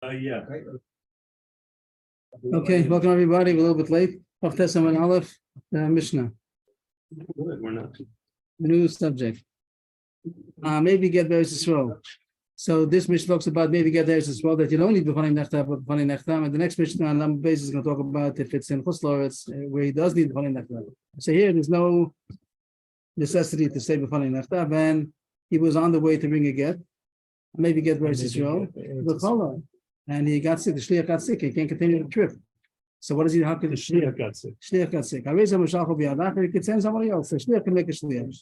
Yeah. Okay, welcome everybody. We're a little bit late. Tessam and Aleph, Mishnah, We're not. new subject. Maybe get Beres Yisrael. So this Mishnah talks about maybe get Beres Yisrael that you don't need B'fanei Nechtam, but B'fanei Nechtam. And the next Mishnah on number basis is going to talk about if it's in Chuslar, it's where he does need B'fanei Nechtam. So here there's no necessity to say B'fanei Nechtam, and he was on the way to bring a get, maybe get Beres Yisrael, but hold on. And he got sick. The shliach got sick. He can't continue the trip. So what does he? How can the Shliach got sick? Shliach got sick. I raise him a shalchol b'yadav. He could send somebody else. The shliach can make a shliach.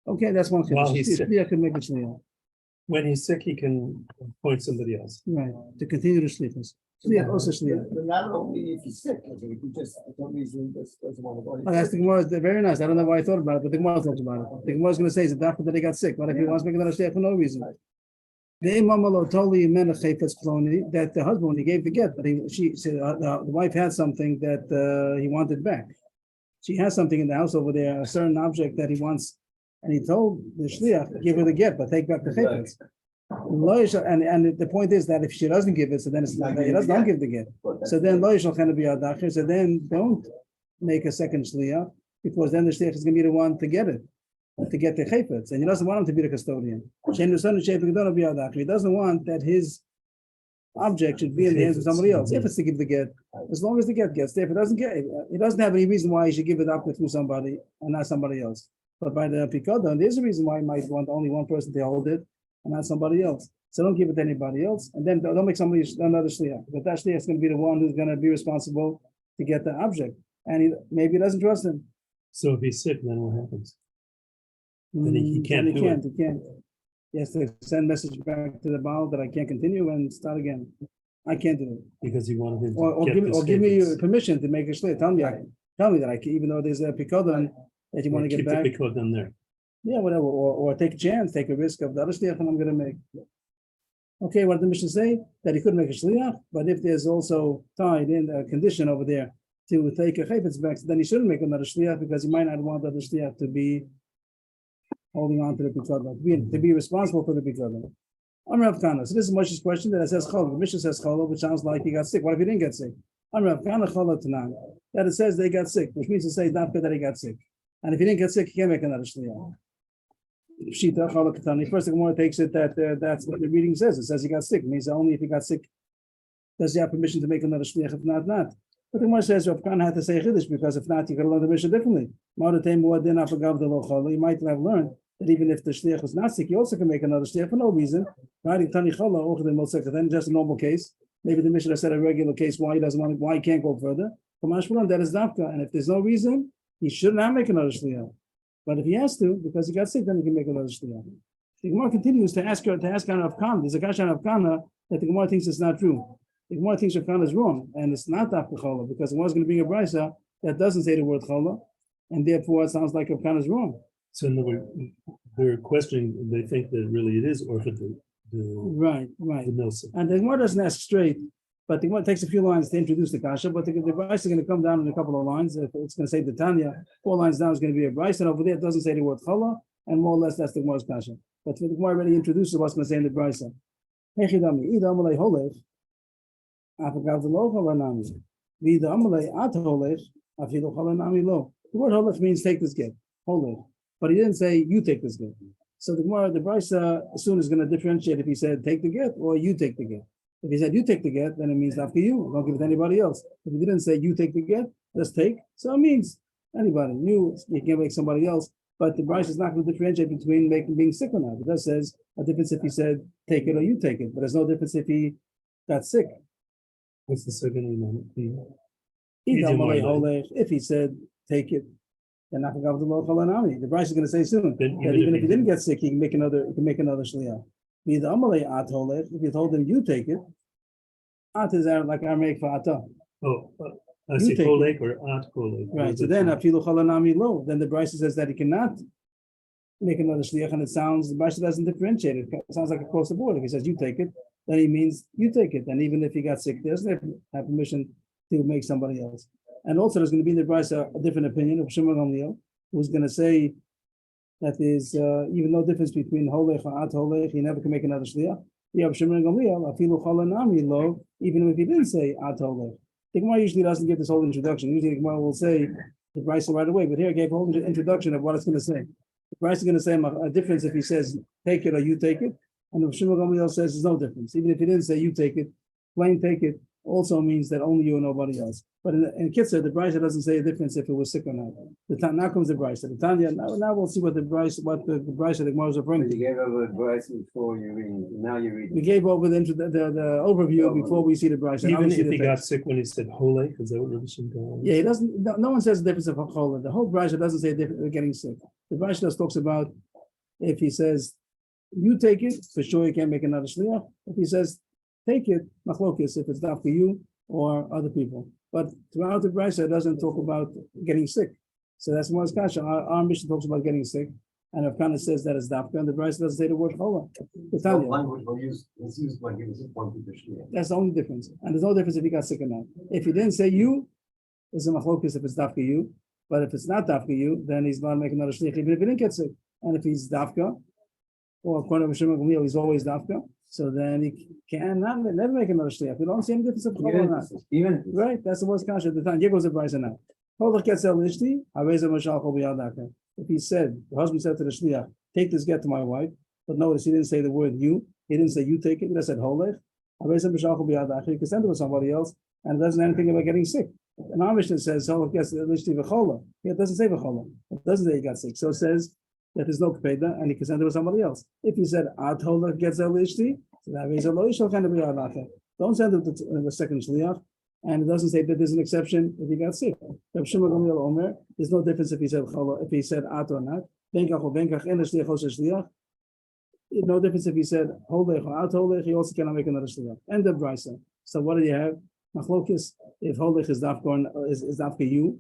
Okay, that's one thing. While he's sick. Shliach can make a shliach. When he's sick, he can appoint somebody else. Right, to continue the shlichus. Shliach also shliach. But not only if he's sick, I think if he just, for some reason, just doesn't want to go. Oh, that's the Gemara. Very nice. I don't know why I thought about it, but the Gemara talks about it. The Gemara is going to say is that he got sick. What if he wants to make another shliach for no reason? The that the husband, when he gave the get, but she said the wife had something that he wanted back. She has something in the house over there, a certain object that he wants, and he told the shliach, give her the get, but take back the chayfetz. And the point is that if she doesn't give it, so then it's like he doesn't give the get. So then lo yishal chena b'yadacher. So then don't make a second shliach, because then the shliach is going to be the one to get it. To get the chayfetz, and he doesn't want him to be the custodian. He doesn't want that his object should be in the hands of somebody else. If it's to give the get, as long as the get gets there, if it doesn't get, he doesn't have any reason why he should give it up through somebody and not somebody else. But by the pikodon, there's a reason why he might want only one person to hold it and not somebody else. So don't give it to anybody else, and then don't make somebody another shliach. But that shliach is going to be the one who's going to be responsible to get the object, and maybe he doesn't trust him. So if he's sick, then what happens? Then he can't do it. He can't. He has to send message back to the Baal that I can't continue and start again. I can't do it. Because he wanted him to Or give me permission to make a shliach. Tell me that I can, even though there's a pikodon that you want to get back. Keep the pikodon there. Yeah, whatever. Or take a chance, take a risk of the other shliach that I'm going to make. Okay, what did the Mishnah say? That he could make a shliach, but if there's also tied in a condition over there to take a chayfetz back, then he shouldn't make another shliach because he might not want the other shliach to be holding on to the pikodon, to be responsible for the pikodon. I'm Rav Kana. So this is Moshe's question that it says chola. The Mishnah says chola, which sounds like he got sick. What if he didn't get sick? I'm Rav Kana chola tanan. That it says they got sick, which means to say not good that he got sick. And if he didn't get sick, he can't make another shliach. Shita chola katani. First, the Gemara takes it that that's what the reading says. It says he got sick. It means only if he got sick does he have permission to make another shliach. If not, not. But the Gemara says Rav Kana had to say chiddush because if not, you could learn the Mishnah differently. You might have learned that even if the shliach was not sick, you also can make another shliach for no reason. Right? Then just a normal case. Maybe the Mishnah said a regular case why he doesn't want it, why he can't go further. That is dafka. And if there's no reason, he should not make another shliach. But if he has to, because he got sick, then he can make another shliach. The Gemara continues to ask on Rav Kana. There's a kasha on Rav Kana that the Gemara thinks it's not true. The Gemara thinks Rav Kana is wrong, and it's not dafka chola, because the Gemara is going to bring a brisa that doesn't say the word chola, and therefore it sounds like Rav Kana is wrong. So in other words, they're questioning, they think that really it is orchid Right. the milsa. And the Gemara doesn't ask straight, but the Gemara takes a few lines to introduce the kasha, but the brisa is going to come down in a couple of lines. If it's going to say the Tanya, 4 lines down is going to be a brisa, and over there it doesn't say the word chola, and more or less that's the Gemara's kasha. But the Gemara already introduces what's going to say in the brisa. The word holech means take this get, holech. But he didn't say you take this get. So the Gemara, the brisa, soon is going to differentiate if he said take the get or you take the get. If he said you take the get, then it means after you. Don't give it to anybody else. If he didn't say you take the get, just take. So it means anybody. You can make somebody else. But the brisa is not going to differentiate between being sick or not. It just says a difference if he said take it or you take it. But there's no difference if he got sick. What's the second one? If he said take it, then not the brisa is going to say soon that even if he didn't get sick, he can make another shliach. If you told him you take it, at is like Aramaic for ata. Oh, I see kolek or at kolek. Right. So then afilu chalanami lo. Then the brisa says that he cannot make another shliach, and the brisa doesn't differentiate it. It sounds like across the board. If he says you take it, then he means you take it. And even if he got sick, he doesn't have permission to make somebody else. And also, there's going to be in the brisa a different opinion of Shimon Gamliel, who's going to say that there's even no difference between holech and at holech. He never can make another shliach. You have Shimon Gamliel, Afilu Chalanami Lo, even if he didn't say Atolech. The Gemara usually doesn't give this whole introduction. Usually the Gemara will say the Brisa right away, but here I gave a whole introduction of what it's going to say. The Brisa is going to say a difference if he says take it or you take it, and if Shimon Gamliel says there's no difference. Even if he didn't say you take it, plain take it also means that only you and nobody else. But in Kitzur, the Brisa doesn't say a difference if it was sick or not. Now comes the Brisa. The Tanya. Now we'll see what the Brisa, the Brisa the Gemara is referring to. You gave over the advice before you read. Now you read. We gave over the overview before we see the Brisa. Now Even we see if the he text. got sick when he said Holech, is that what Rabbi Shimon goes? Yeah, he doesn't. No one says the difference of chola. The whole Brisa doesn't say different getting sick. The Brisa just talks about if he says you take it, for sure you can't make another shliach. If he says take it, machlokis, if it's not for you or other people. But throughout the Brisa, it doesn't talk about getting sick. So that's more kasha. Our mission talks about getting sick, and if kind of says that it's dafka, and the Brisa doesn't say the word chola. Language is used by giving one to the shliach. That's the only difference. And there's no difference if he got sick or not. If he didn't say you, there's a machlokis if it's dafka you. But if it's not dafka you, then he's not making another shliach, even if he didn't get sick. And if he's dafka, or according to Shimon Gamliel, he's always dafka. So then he never make another shliach. We don't see any difference of chola or not. Even Right? That's the worst kasha at the time. Here goes the Brisa now. If he said, the husband said to the shliach, take this get to my wife, but notice he didn't say the word you. He didn't say you take it. He just said holech. You can send it to somebody else, and it doesn't say anything about getting sick. And our Mishnah says, it doesn't say v'chola. It doesn't say he got sick. So it says that there's no kpeda, and he can send it to somebody else. If he said ad holech gets el ishti, so that means don't send it to the second shliach. And it doesn't say that there's an exception if he got sick. There's no difference if he said chola, if he said at or not. No difference if he said holech or at holech. He also cannot make another shliach. End of Brisa. So what do you have? Machlokis, if holech is dafka is dafka you,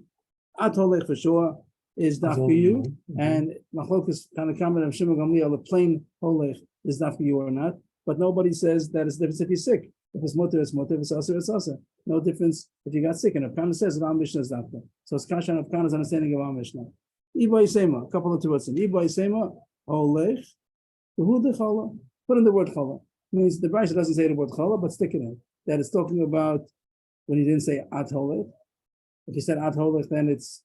at holech for sure is dafka you, and machlokis kind of comment of Shimon Gamliel, the plain holech is dafka you or not. But nobody says that it's difference if he's sick. If it's mutter, it's mutter. If it's aser, it's aser. No difference if you got sick. And Rav says that our Mishnah is dafka. So it's kasha and Rav understanding of our Mishnah. Iba Yisema, a couple of words. Iba Yisema, holech, the chola. Put in the word chola. Means the Brisa doesn't say the word chola, but stick it in. That it's talking about when he didn't say at holech. If he said at holech, then it's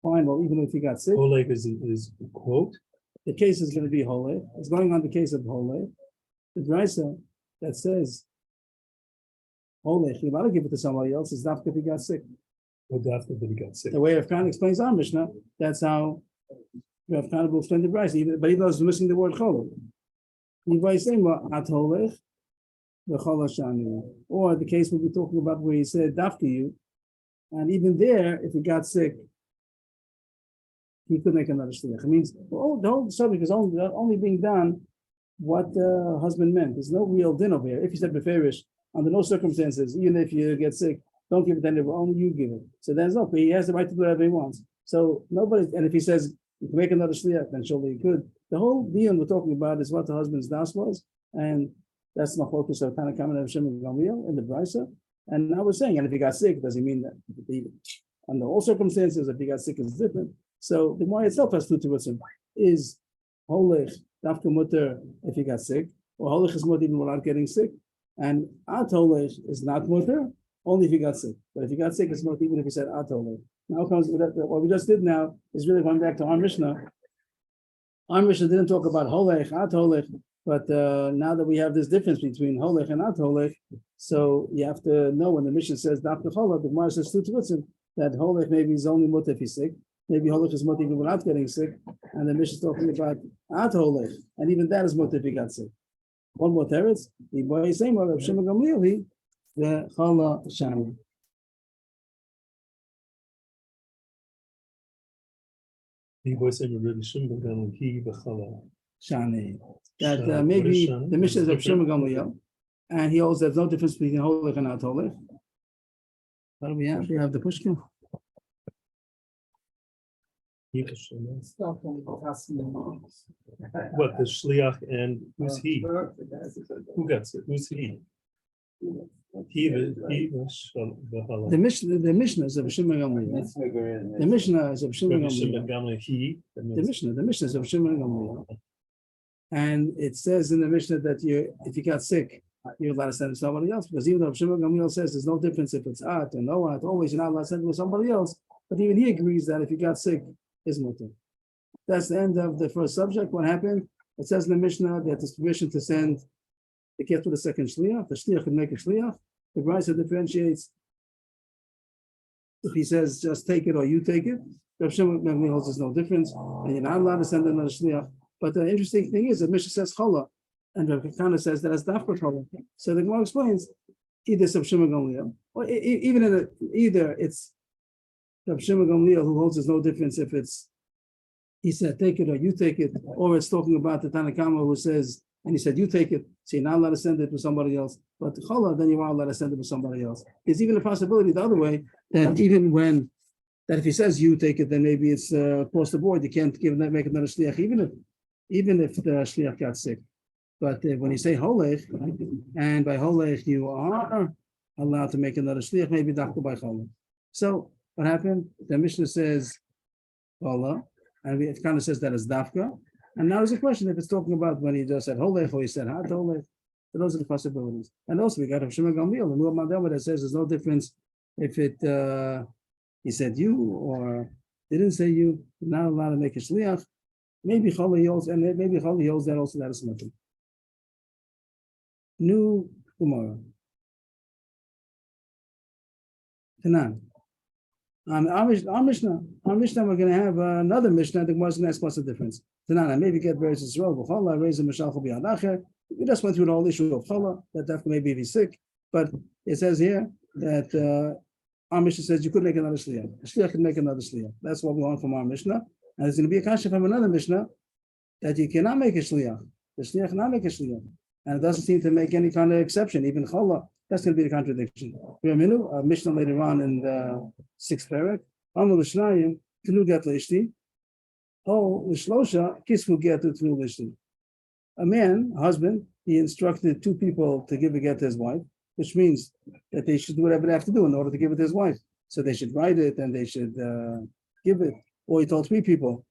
fine. Well, even if he got sick. Holech is quote. The case is going to be holech. It's going on the case of holech. The Brisa that says holech, you're allowed to give it to somebody else, is dafka if he got sick. Or dafka that he got sick. The way Rav Khan explains our Mishnah, that's how Rav Khan will explain the Brisa, but even though he's missing the word chola. Or the case we'll be talking about where he said dafka you, and even there, if he got sick, he could make another shliach. It means the whole subject is only being done what the husband meant. There's no real din over here. If he said beferish, under no circumstances, even if you get sick, don't give it to anyone, only you give it. So there's no, he has the right to do whatever he wants. So nobody, and if he says you can make another shliach, then surely he could. The whole deal we're talking about is what the husband's das was, and that's my focus of kind of coming of Shimon Gamliel in the Brisa. And I was saying, and if he got sick, does he mean that under all circumstances, if he got sick, is different. So the Gemara itself has two terutzim. Is holech dafka mutter if he got sick, or holech is mutter even without getting sick, and at holech is not mutter only if he got sick. But if he got sick, it's mutter even if he said at holech. Now comes what we just did. Now is really going back to our Mishnah. Our Mishnah didn't talk about holech at holech, but now that we have this difference between holech and at holech, so you have to know when the Mishnah says dafka holech, the Gemara says two terutzim that holech maybe is only mutter if he's sick. Maybe holech is mutter even without getting sick, and the Mishnah is talking about at holech, and even that is mutter if he got sick. One more teretz, the boy is saying, well, Rav Shimon Gamliel, the chala shani. The voice of Rabbi Shimon Gamliel, he v'chala Shani. That Shani. maybe What is shani? the Mishnah is Rav Shimon Gamliel, and he holds there's no difference between holech and at holech. What do we have? We have the pushkin. he v'chala. What, the shliach and who's he? Who got sick? Who's he? He v'chala. The Mishnah is Rav Shimon Gamliel. The Mishnah is Rav Shimon Rabbi Shimon Gamliel. Gamliel, he. The Mishnah is Rav Shimon Gamliel. And it says in the Mishnah that if you got sick, you're allowed to send it to somebody else, because even though Shimon Gamliel says there's no difference if it's at or no at, always you're not allowed to send it to somebody else, but even he agrees that if you got sick, is mutter. That's the end of the first subject. What happened? It says in the Mishnah that there's permission to send the get to the second shliach. The shliach can make a shliach. The Brisa differentiates if he says just take it or you take it. Rav Shimon Gamliel holds there's no difference, and you're not allowed to send another shliach. But the interesting thing is the Mishnah says chala, and Rav Kana says that it's dafka chala. So the Gemara explains either Rav Shimon Gamliel, or even in either it's Rav Shimon Gamliel who holds there's no difference if it's he said take it or you take it, or it's talking about the Tanakama who says and he said you take it, so you're not allowed to send it to somebody else. But chala, then you are allowed to send it to somebody else. There's even a possibility the other way that even when that if he says you take it, then maybe it's across the board. You can't make another shliach, even if the shliach got sick. But when you say holech, and by holech you are allowed to make another shliach, maybe dafka by holech. So what happened? The Mishnah says hola, and it kind of says that it's dafka. And now there's a question if it's talking about when he just said holech or he said hat holech. So those are the possibilities. And also we got Rav Shimon Gamliel, and Rul Madama that says there's no difference if it he said you or didn't say you. You're not allowed to make a shliach. Maybe Chol holds, and maybe Chol holds that also that is nothing. New Gemara. Tanan. Our Mishnah, we're going to have another Mishnah. The Gemara is going to ask what's the difference. Tanan, I maybe get various Israel, but Chol, I raise a Mashal Chol B'Yadacher. We just went through the whole issue of Chol, that definitely maybe if he's sick, but it says here that our Mishnah says you could make another shliach. A shliach can make another shliach. That's what we want from our Mishnah. And there's going to be a kasha from another Mishnah that you cannot make a shliach. The shliach cannot make a shliach. And it doesn't seem to make any kind of exception, even challah. That's going to be the contradiction. We have a Mishnah later on in the 6th parak. Amar l'shnayim, tenu get l'ishti. Oh, l'shlosha, kisvu get to tenu l'ishti. A man, a husband, he instructed 2 people to give a get to his wife, which means that they should do whatever they have to do in order to give it to his wife. So they should write it and they should give it. Or he told 3 people.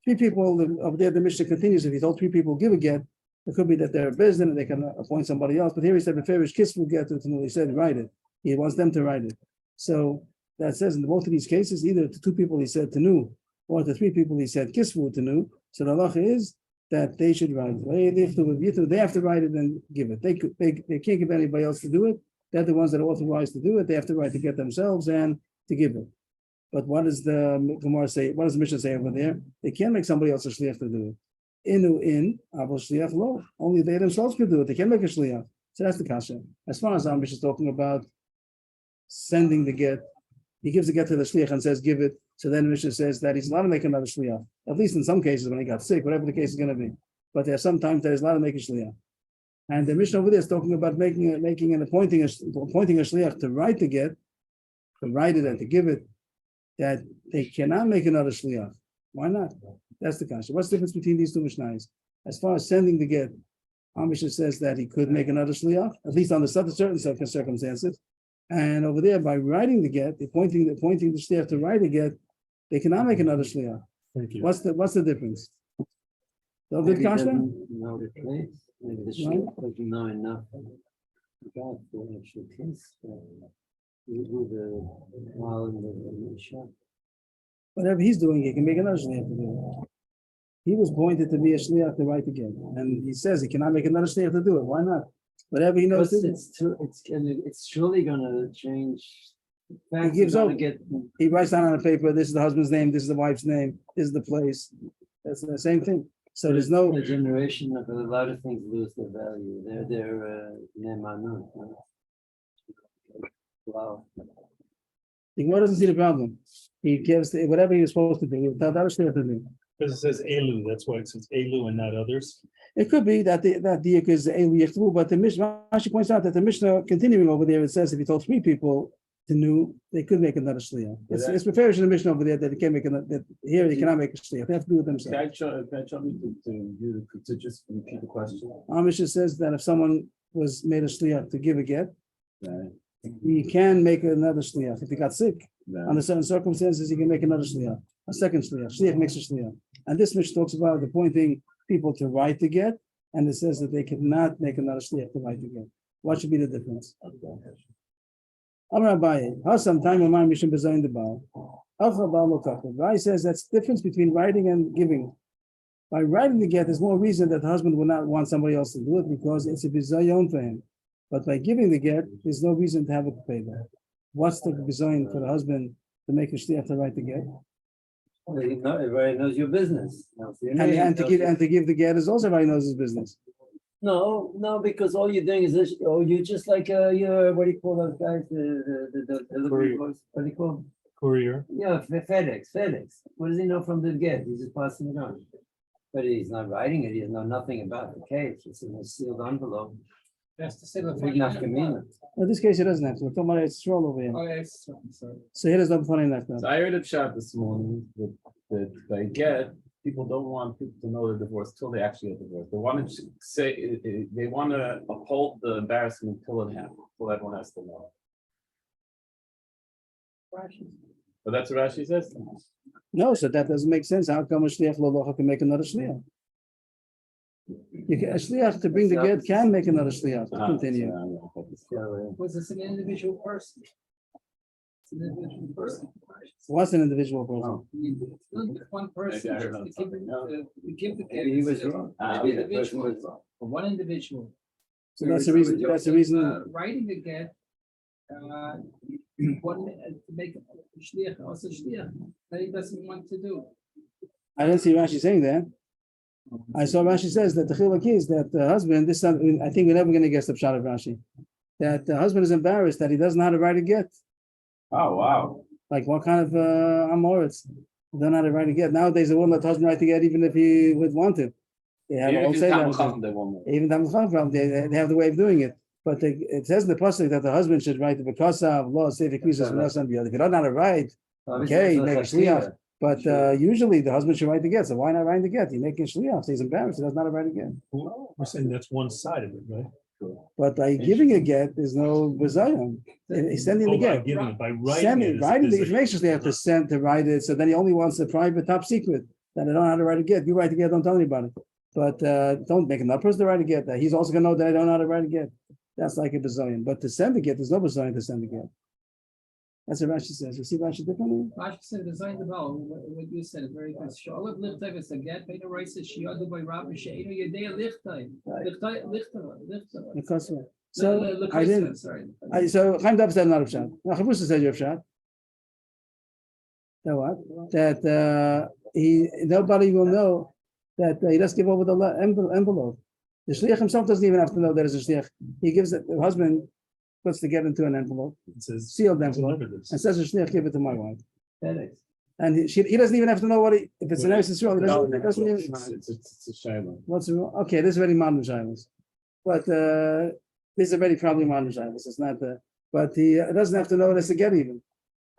3 people, over there the Mishnah continues, if he told 3 people give a get, it could be that they're a business and they can appoint somebody else. But here he said, Beferish kiss will get it, and he said, write it. He wants them to write it. So that says in both of these cases, either to 2 people he said tenu, or to 3 people he said kisvu tenu. So the halacha is that they should write it. They have to write it and give it. They can't give anybody else to do it. They're the ones that are authorized to do it. They have to write to get themselves and to give it. But what does the Gemara say? What does the Mishnah say over there? They can't make somebody else a shliach to do it. Inu in, avol shliach lo. Only they themselves could do it. They can't make a shliach. So that's the kasha. As far as our Mishnah is talking about sending the get, he gives the get to the shliach and says, give it. So then the Mishnah says that he's allowed to make another shliach. At least in some cases when he got sick, whatever the case is going to be. But there are some times that he's allowed to make a shliach. And the Mishnah over there is talking about making and appointing a shliach to write the get, to write it and to give it, that they cannot make another shliach. Why not? That's the kasha. What's the difference between these 2 mishnayos? As far as sending the get, our Mishnah says that he could make another shliach, at least under certain circumstances. And over there, by writing the get, appointing the shliach to write a get, they cannot make another shliach. Thank you. What's the difference? So good kasha? Know the place. Maybe the shliach doesn't know enough about the actual case. You do the while in the shop. Whatever he's doing, he can make another shliach to do it. He was appointed to be a shliach to write again, and he says he cannot make another shliach to do it. Why not? Whatever he knows to do. It's surely going to change. He gives up. He writes down on a paper, this is the husband's name, this is the wife's name, this is the place. That's the same thing. So there's no a generation of a lot of things lose their value. They're nemanut. Wow. The Gemara doesn't see the problem. He gives whatever he was supposed to do. That was clear to do. Because it says Elu, that's why it says Elu and not others. It could be that the diak is Elu Yechtu, but the Mishnah actually points out that the Mishnah continuing over there, it says if he told 3 people to know, they could make another shliach. It's prepared in the Mishnah over there that they can't make that here they cannot make a shliach. They have to do it themselves. Can I tell me to just repeat the question? Our Mishnah says that if someone was made a shliach to give a get, he can make another shliach. If he got sick, under certain circumstances, he can make another shliach, a second shliach. Shliach makes a shliach. And this Mishnah talks about appointing people to write the get, and it says that they cannot make another shliach to write the get. What should be the difference? Amar Abaye, Hasam time of mine mission bezayin the Baal. Alpha Baal Mokachim. Abaye says that's the difference between writing and giving. By writing the get, there's more reason that the husband would not want somebody else to do it because it's a bizayon for him. But by giving the get, there's no reason to have it paid back. What's the bizayon for the husband to make a shliach to write the get? Well, everybody knows your business. Knows your And, name, and to knows give your- and to give the get is also everybody knows his business. No, because all you're doing is this, you're just like you're what do you call those guys? The delivery Courier. boys. What do you call them? Courier. Yeah, FedEx. What does he know from the get? He's just passing it on. But he's not writing it. He doesn't know nothing about the case. It's in a sealed envelope. That's the same. Big nafkamina. In this case, he doesn't have to. We're talking about it's roll over here. Oh, yes, sorry. So here is no funny enough. So I read a chat this morning that they get, people don't want people to know they're divorced till they actually get divorced. They want to say, they want to uphold the embarrassment till it happens, till everyone has to know. But that's what Rashi says. No, so that doesn't make sense. How come a shliach lo can make another shliach? A shliach to bring the get can make another shliach. Continue. Was this an individual person? It's an individual person. What's an individual person? One person. Maybe I heard on to give something else. to give the Maybe he was gift, wrong. Maybe Maybe the person was wrong. for one individual. So that's the reason. That's the reason. Writing the get, one to make a shliach, also shliach, that he doesn't want to do. I didn't see Rashi saying that. I saw Rashi says that the chiluk is that the husband. This time, I think we're never going to guess the pshat of Rashi. That the husband is embarrassed that he doesn't know how to write a get. Oh, wow. Like what kind of amoritz? They don't know how to write a get. Nowadays, they won't let the husband write the get even if he would want to. They have Even all if it's say Talmud that. Chacham, they won't know. Even Talmud Chacham, they have the way of doing it. But it says in the pasuk that the husband should write the bekasav law sefer kisas v'nasan b'yad. If you don't know how to write, okay, make a shliach. But usually the husband should write the get. So why not write the get? He's making a shliach. So he's embarrassed. He doesn't know how to write a get. We're saying that's one side of it, right? But by giving a get, there's no bezayim. He's sending the Oh, by get. giving it, by writing Sending, it. writing the is- information they have to send to write it. So then he only wants the private top secret. That I don't know how to write a get. You write the get, don't tell anybody. But don't make another person to write a get. He's also gonna know that I don't know how to write a get. That's like a bazillion. But to send a get, there's no bazillion to send a get. That's what Rashi says. You see Rashi differently? Rashi said, design the ball, what you said, very good. Shalom lichtay is a get, Peter writes it, Shiadu by Rabbi Sheinu Yedei lichtay. Lichtay. Because so I didn't. Sorry. So Chaim Dab said not a pshat. Now Chavrusa says you're a pshat. That what? That nobody will know that he doesn't give over the envelope. The shliach himself doesn't even have to know that it's a shliach. He gives it. The husband puts the get into an envelope, It says, sealed envelope, deliver this. and says, "The shliach, give it to my wife." FedEx. And he doesn't even have to know what if it's an Eretz Yisrael. He doesn't even. It's a shame. What's wrong? Okay, this is already modern shilas, but this is already probably modern shilas. It's not the. But he doesn't have to know it's a get even,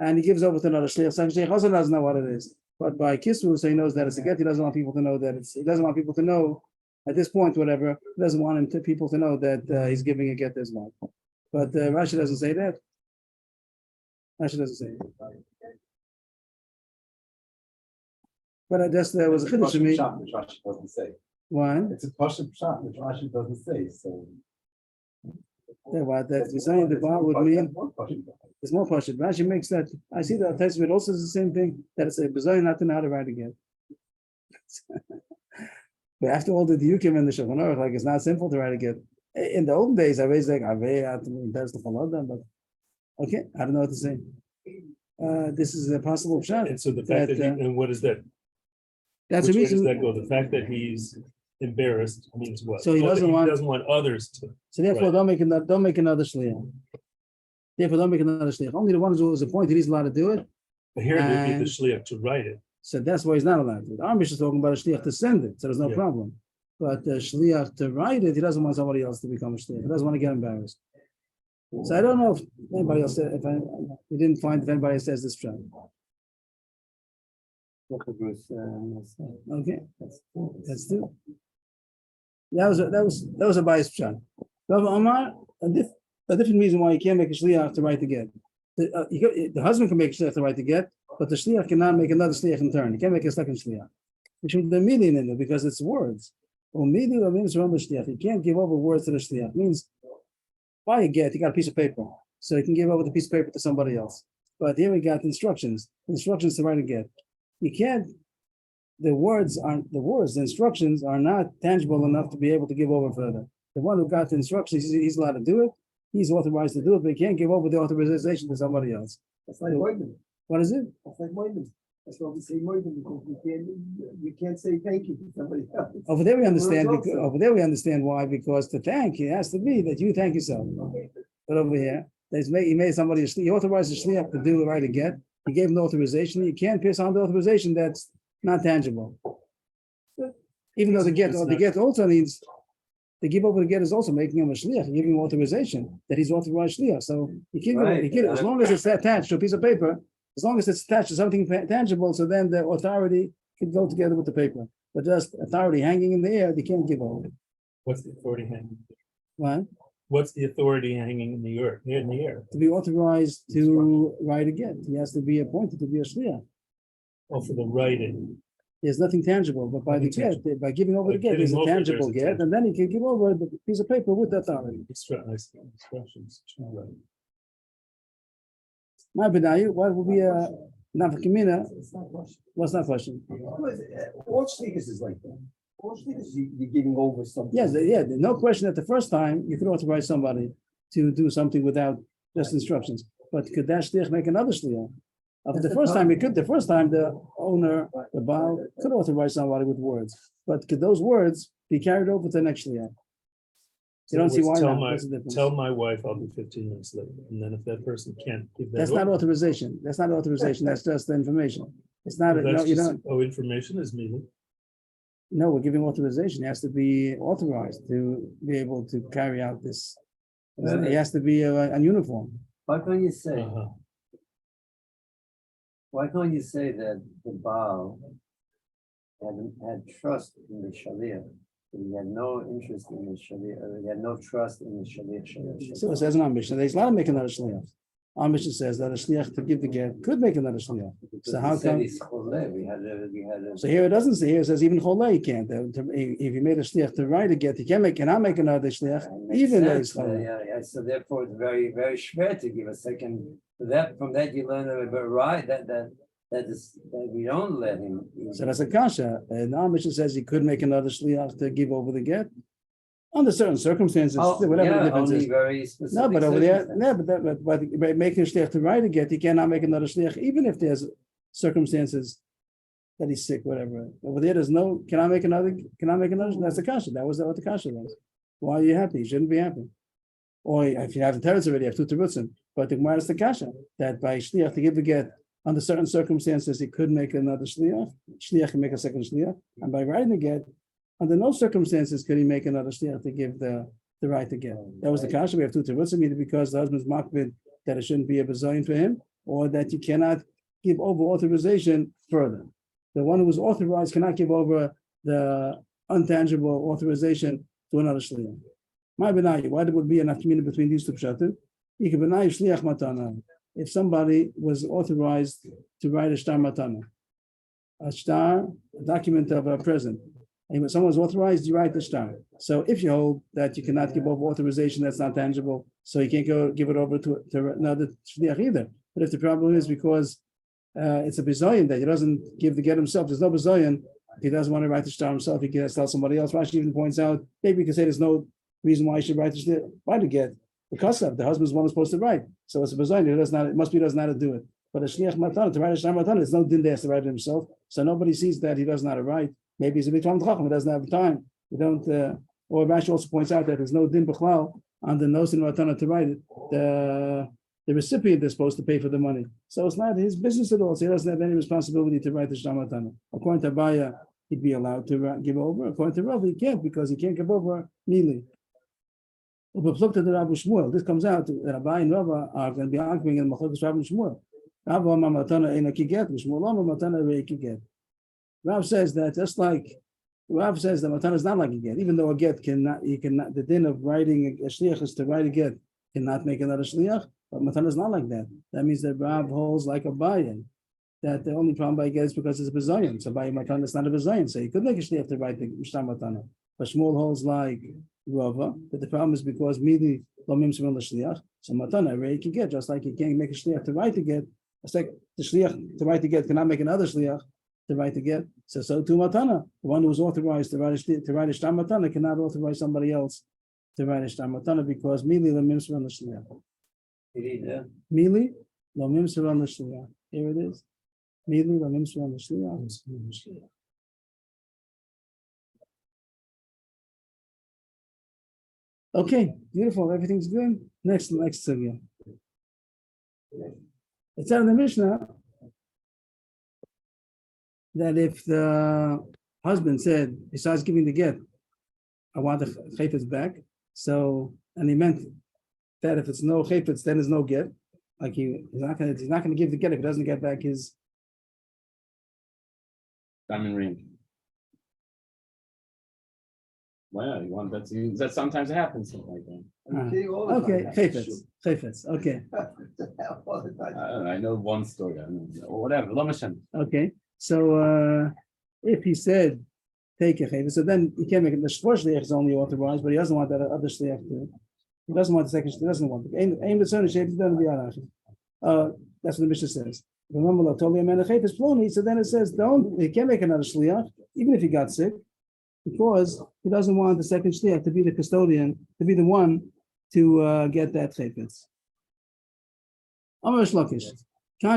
and he gives over to another shliach. So shliach also doesn't know what it is. But by kisvu, so he knows that it's a get. He doesn't want people to know that it's. He doesn't want people to know at this point, whatever. He doesn't want people to know that he's giving a get to his wife. But Rashi doesn't say that. Rashi doesn't say it. But I just there was a chiddush to me. Which Rashi doesn't say. Why? It's a Pashut Pshat, which Rashi doesn't say, so. What that design the bar would mean. It's more pashut. Rashi makes that. I see that Testament also is the same thing. That it's a bizarre not to know how to write again. But after all the diukim in the Shulchan Aruch, like it's not simple to write again. In the olden days, I was like, that's the Chaladan, but okay, I don't know what to say. This is a possible shot. And so the fact that, and what is that? That's Which the way does reason. that go? The fact that he's embarrassed means what? So he Oh, that doesn't want others to. So therefore, Right. don't make another shliach. Therefore, don't make another shliach. Only the one who was appointed, he's allowed to do it. But here they need And- the shliach to write it. So that's why he's not allowed to. The Amish is talking about a shliach to send it, so there's no Yeah. problem. But the shliach to write it, he doesn't want somebody else to become a shliach. He doesn't want to get embarrassed. So I don't know if anybody else said, we didn't find if anybody says this pshat. Okay, that's two. That was a biased pshat. Rav Amar, a different reason why you can't make a shliach to write the get. The husband can make a shliach to write the get, but the shliach cannot make another shliach in turn. He can't make a second shliach. Which would be million in it because it's words. You can't give over words to the shliach. Means buy a get, you got a piece of paper. So you can give over the piece of paper to somebody else. But here we got instructions to write a get. You can't, the instructions are not tangible enough to be able to give over further. The one who got the instructions, he's allowed to do it. He's authorized to do it, but he can't give over the authorization to somebody else. That's like Moiden. What is it? That's like Moiden. That's why we say Moiden, because we can't say thank you to somebody else. Over there we understand. Well, it's also- Over there we understand why, because to thank it has to be that you thank yourself. But over here, he made somebody. He authorized the shliach to do the right to get. He gave him the authorization. You can't pass on the authorization that's not tangible. Even though the get also needs. The give over the get is also making him a shliach, giving him authorization that he's authorized shliach. So you can't, as long as it's attached to a piece of paper, as long as it's attached to something tangible, so then the authority can go together with the paper. But just authority hanging in the air, they can't give over. What's the authority hanging? Right? What's the authority hanging in the air? In the air. To be authorized to write a get, he has to be appointed to be a shliach. Oh, for the writing. There's nothing tangible, but by the get, by giving over the By get, there's giving a over, tangible there's a get, and then he can give over the piece of paper with authority. Instructions. Right. My bedayu, what would be a nafkamina? It's not Russian. What's that question? All speakers is like that. All speakers, you're giving over something. Yes, no question that the first time you could authorize somebody to do something without just instructions. But could that shliach make another shliach? The first time the owner, the Baal, could authorize somebody with words. But could those words be carried over to the next shliach? You don't see why not. What's the difference? Tell my wife I'll be 15 minutes late. And then if that person can't give that. That's not authorization. That's not authorization. That's just the information. It's not, no, you don't. Oh, information is meaning. No, we're giving authorization. He has to be authorized to be able to carry out this. He has to be a uniform. Why can't you say, Uh-huh. why can't you say that the Baal had trust in the Shaliach? He had no interest in the Shaliach, he had no trust in the Shaliach. So it says in our mission, there's a lot of making another shliach. Our mission says that a shliach to give the get could make another shliach. So how come? We had a. So here it doesn't say, here it says even cholei he can't. If you made a shliach to write a get, he cannot make another shliach, even though he's cholei. Yeah, so therefore it's very, very schwer to give a second. From that you learn about right that we don't let him. So that's a kasha. And our mission says he could make another shliach to give over the get under certain circumstances, whatever the difference only is. very specific. No, but over there, no, but by making a shliach to write a get, he cannot make another shliach, even if there's circumstances that he's sick, whatever. Over there, there's no, can I make another? That's the kasha. That was what the kasha was. Why are you happy? You shouldn't be happy. Or if you have the teretz already, you have two terutzim. But the Gemara is the kasha that by shliach to give the get under certain circumstances, he could make another shliach. Shliach can make a second shliach, and by writing the get, under no circumstances could he make another shliach to give the right to get. That was the kasha. We have two terutzim, either because the husband's makbid that it shouldn't be a bezoin for him, or that you cannot give over authorization further. The one who was authorized cannot give over the untangible authorization to another shliach. My benayi, why there would be an aftermina between these two pshatim? Shliach matana. If somebody was authorized to write a shtar matana, a document of a present, and when someone was authorized, you write the shtar. So if you hold that you cannot give over authorization that's not tangible, so you can't go give it over to another shliach either. But if the problem is because it's a bizoyan that he doesn't give the get himself, there's no bizoyan. If he doesn't want to write the shtar himself, he can tell somebody else. Rashi even points out, maybe you can say there's no reason why he should write the get. Because of the husband's one who's supposed to write. So it's a bizoyan, it must be he doesn't know how to do it. But a shliach matana, to write a shtar matana, there's no din there to write it himself. So nobody sees that he doesn't know how to write. Maybe he's a big talmid chacham, he doesn't have time. We don't. Or Rashi also points out that there's no din b'chlal on the nosin matana to write it. The recipient is supposed to pay for the money, so it's not his business at all. So he doesn't have any responsibility to write the shtar matana. According to Abaya, he'd be allowed to give over. According to Rav, he can't because he can't give over neatly. This comes out that Abaya and Rava are going to be arguing in Machlokes Rav and Shmuel. Rav says that just like Rav says that matana is not like a get, even though a get cannot, the din of writing a shliach is to write a get, cannot make another shliach, but matana is not like that. That means that Rav holds like a bayan, that the only problem by get is because it's a bizayon. So by matana, it's not a bizayon. So you could make a shliach to write the mishtar matana. But Shmuel holds like Rava, that the problem is because midi lo mimsum l'shliach. So matana, where you can get, just like you can't make a shliach to write to get. It's like the shliach to write to get cannot make another shliach to write to get. So too matana, the one who was authorized to write a shtar matana cannot authorize somebody else to write a shtar matana because midi lo mimsum l'shliach. Mili lo mimsum l'shliach. Here it is. Mili lo mimsum l'shliach. Okay, beautiful. Everything's good. Next sugya. It's out of the Mishnah that if the husband said, besides giving the get, I want the chayfetz back. So, and he meant that if it's no chayfetz, then there's no get. Like he's not gonna give the get if he doesn't get back his diamond ring. Well, you want that sometimes happens, something like that. okay, chayfetz. Okay. I know one story, or whatever. Okay, so if he said take a chayfetz, so then he can't make it. The first shliach is only authorized, but he doesn't want that other shliach to. He doesn't want the second. He doesn't want it. Aim the son of shayfetz doesn't be arachi. That's what the Mishnah says. Remember, I told you a man a chayfetz ploni. So then it says he can't make another shliach even if he got sick, because he doesn't want the second shliach to be the custodian, to be the one to get that chayfetz. Amar Shlokish. Here,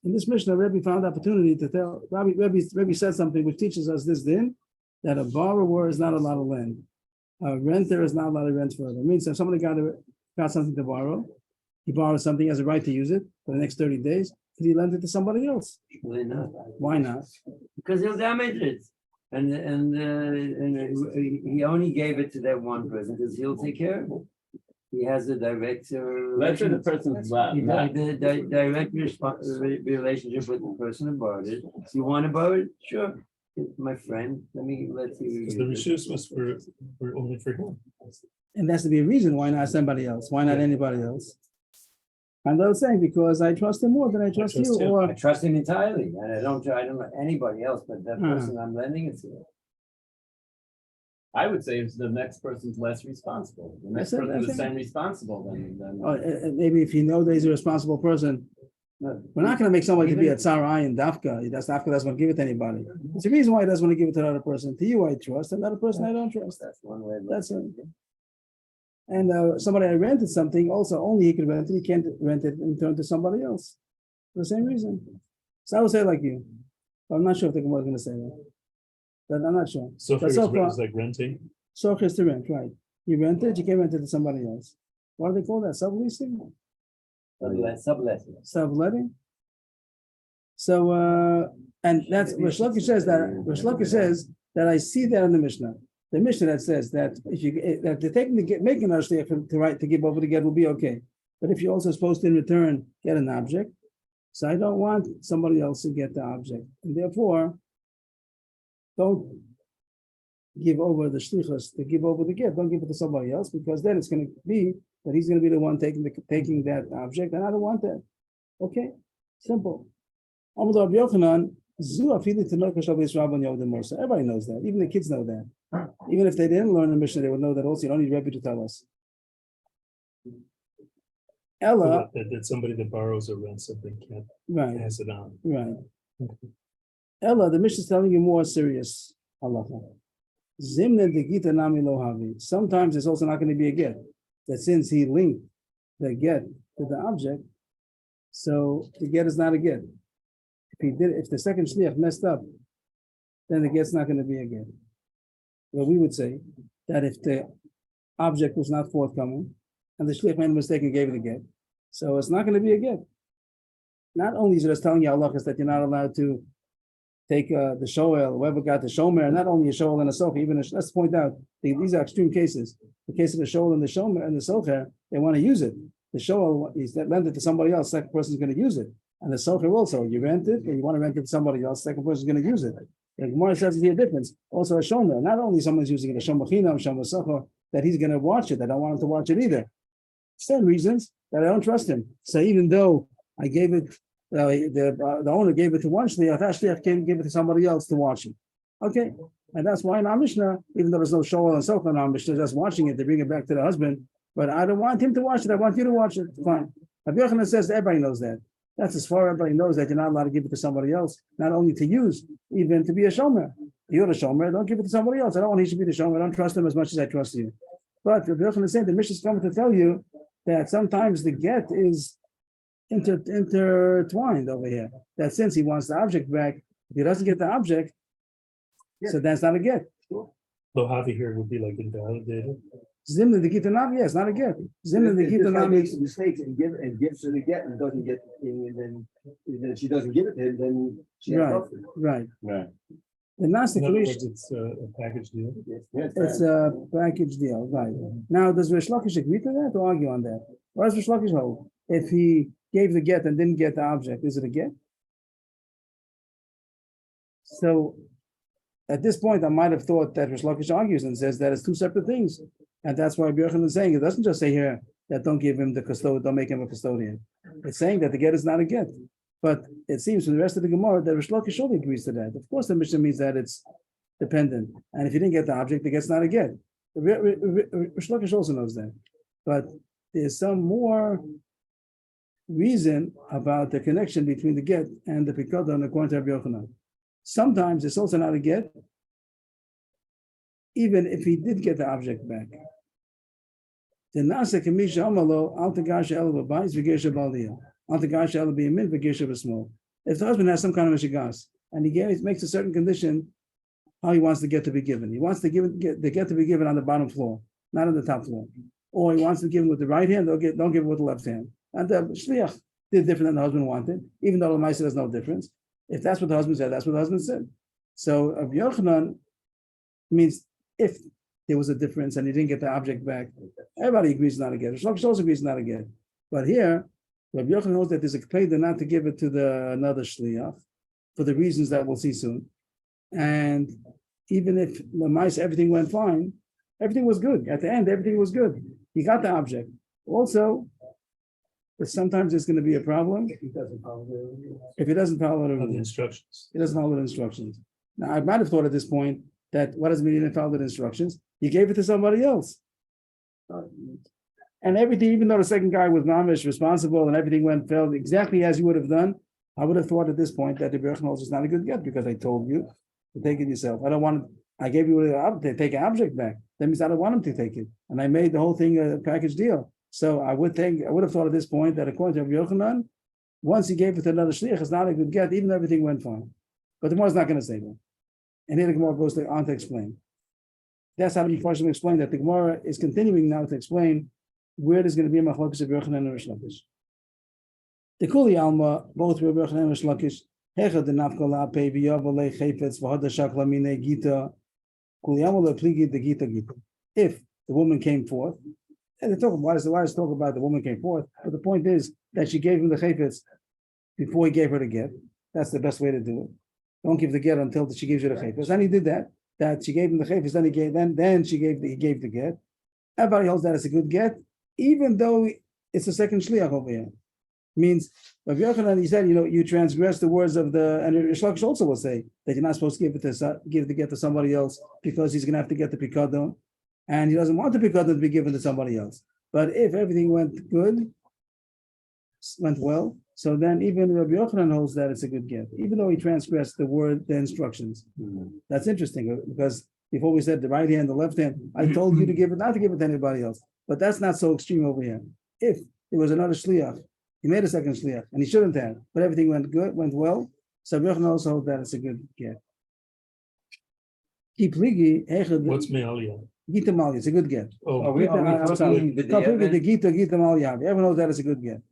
in this Mishnah, Rebbe found opportunity to tell, Rebbe said something which teaches us this din, that a borrower is not allowed to lend. A renter is not allowed to rent further. It means if somebody got something to borrow, he borrows something, he has a right to use it for the next 30 days, could he lend it to somebody else? Why not? Why not? Because he'll damage it. And he only gave it to that one person because he'll take care of it. He has a direct Let's say the person's the direct relationship with the person who borrowed it. You want to borrow it? Sure. My friend, let you. Because the rishus was for only for him. And that's to be a reason why not somebody else? Why not anybody else? And I was saying because I trust him more than I trust you. him. Or I trust him entirely, and I don't know anybody else but that person I'm lending it to. I would say if the next person's less responsible, the next person is the same responsible, then maybe if you know that he's a responsible person, we're not going to make somebody to be a tsar ayin dafka. Dafka doesn't want to give it to anybody. It's the reason why he doesn't want to give it to another person. To you, I trust. Another person, I don't trust. That's one way. That's it. And somebody I rented something, also only he could rent it. He can't rent it and turn to somebody else for the same reason. So I would say like you, but I'm not sure if the Gemara is going to say that. But I'm not sure. So But it's like renting. Soch is to rent, right? You rent it, you can rent it to somebody else. What do they call that? Subleasing? Subletting. Subletting? So and that's Rish Lakish says that I see that in the Mishnah. The Mishnah that says that if you that the making a shliach to write to give over the get will be okay. But if you're also supposed to in return get an object, so I don't want somebody else to get the object. And therefore, don't give over the shlichus to give over the get. Don't give it to somebody else, because then it's going to be that he's going to be the one taking that object, and I don't want that. Okay, simple. Everybody knows that. Even the kids know that. Even if they didn't learn the Mishnah, they would know that also. You don't need Rebbe to tell us. Ella, That somebody that borrows or rents something can't pass it on. Right. Ella, the Mishnah is telling you more serious halacha. Zimne de gittin nami lo havi. Sometimes it's also not going to be a get. That since he linked the get to the object, so the get is not a get. If the second shliach messed up, then the get's not going to be a get. Well, we would say that if the object was not forthcoming and the shliach made a mistake and gave it a get, so it's not going to be a get. Not only is it just telling you halachas that you're not allowed to take the shoel, whoever got the shomer, not only a shoel and a socher, even let's point out these are extreme cases. The case of the shoel and the shomer and the socher, they want to use it. The shoel is that lent it to somebody else, second person is going to use it. And the socher also, you rent it and you want to rent it to somebody else, second person is going to use it. The Gemara says there's a difference. Also a shomer, not only someone's using it, a shomer chinam, shomer socher, that he's going to watch it. I don't want him to watch it either. Same reasons that I don't trust him. So even though I gave it, the owner gave it to one shliach, that shliach can give it to somebody else to watch it. Okay, and that's why in our Mishnah, even though there's no shoal and sofa in our Mishnah, just watching it, they bring it back to the husband. But I don't want him to watch it. I want you to watch it. Fine. Rabbi Yochanan says everybody knows that. That's as far everybody knows that you're not allowed to give it to somebody else, not only to use, even to be a shomer. You're a shomer, don't give it to somebody else. I don't want he should be the shomer. I don't trust him as much as I trust you. But Rabbi Yochanan is saying the Mishnah is coming to tell you that sometimes the get is intertwined over here. That since he wants the object back, if he doesn't get the object, so that's not a get. So Havi here would be like invalidated. Zimna the gittin, yes, not a get. Zimna the If this guy gittin makes mistakes and gives her the get and doesn't get, and then she doesn't give it to him, then she has Right. nothing. right. Right. The Nasa In other Kamish, words, it's a package deal. it's a package deal, right? Now, does Rish Lakish agree to that or argue on that? What does Rish Lakish hold? If he gave the get and didn't get the object, is it a get? So, at this point, I might have thought that Rish Lakish argues and says that it's two separate things, and that's why Rabbi Yochanan is saying it doesn't just say here that don't give him the custodian, don't make him a custodian. It's saying that the get is not a get. But it seems from the rest of the Gemara that Rish Lakish surely agrees to that. Of course, the Mishnah means that it's dependent. And if you didn't get the object, the get's not a get. Rish Lakish also knows that. But there's some more reason about the connection between the get and the pikadon according to Rabbi Yochanan. Sometimes it's also not a get, even if he did get the object back. The nasa kamisha amalo al tagasha el b'bayis v'gesha b'aliyah. If the husband has some kind of a shigas and he makes a certain condition, how he wants the get to be given. He wants to the get to be given on the bottom floor, not on the top floor. Or he wants to give him with the right hand, don't give him with the left hand. And the shliach did different than the husband wanted, even though the Maisa there's no difference. If that's what the husband said, that's what the husband said. So Rabbi Yochanan means if there was a difference and he didn't get the object back, everybody agrees not to get it. Shlokish also agrees not to get it. But here, Rabbi Yochanan knows that there's a payda not to give it to another shliach for the reasons that we'll see soon. And even if the mice everything went fine, everything was good. At the end, everything was good. He got the object. Also, sometimes there's going to be a problem if he doesn't follow The the instructions. He doesn't follow the instructions. Now, I might have thought at this point that what does it mean he didn't follow the instructions? He gave it to somebody else. And everything, even though the second guy was mamish responsible and everything fell exactly as you would have done, I would have thought at this point that the Berchnos is not a good get because I told you to take it yourself. I gave you to take an object back. That means I don't want him to take it. And I made the whole thing a package deal. So I would have thought at this point that according to Rabbi Yochanan, once he gave it to another shliach, it's not a good get, even though everything went fine. But the Gemara's not going to say that. And here the Gemara goes on to explain. That's how the Mepharshim explain that the Gemara is continuing now to explain where there's going to be a machlokes of Yochanan and Rish Lakish. The Kuli Alma, both Rabbi Yochanan and Rish Lakish, Hechad the Nafkala Pei V'Yavalei Chayfetz V'Hada Shakla Mine Gita Kuli Alma LePligi the Gita Gita. If the woman came forth, and they talk why does talk about the woman came forth? But the point is that she gave him the Chayfetz before he gave her the get. That's the best way to do it. Don't give the get until she gives you the Chayfetz. And he did that. That she gave him the Chayfetz, then he gave he gave the get. Everybody holds that as a good get, even though it's a second shliach over here. Means Rabbi Yochanan, he said, you transgress the words of and Rish Lakish also will say that you're not supposed to give the get to somebody else because he's going to have to get the pikadon, and he doesn't want the pikadon to be given to somebody else. But if everything went well, so then even Rabbi Yochanan holds that it's a good get, even though he transgressed the instructions. That's interesting because before we said the right hand, the left hand, I told you to give it, not to give it to anybody else. But that's not so extreme over here. If it was another shliach, he made a second shliach, and he shouldn't have, but everything went well. So Rabbi Yochanan also holds that it's a good get. What's me'aliyah? Gita Malya, it's a good get. Oh, The Gita Malya. Everyone knows that it's a good get.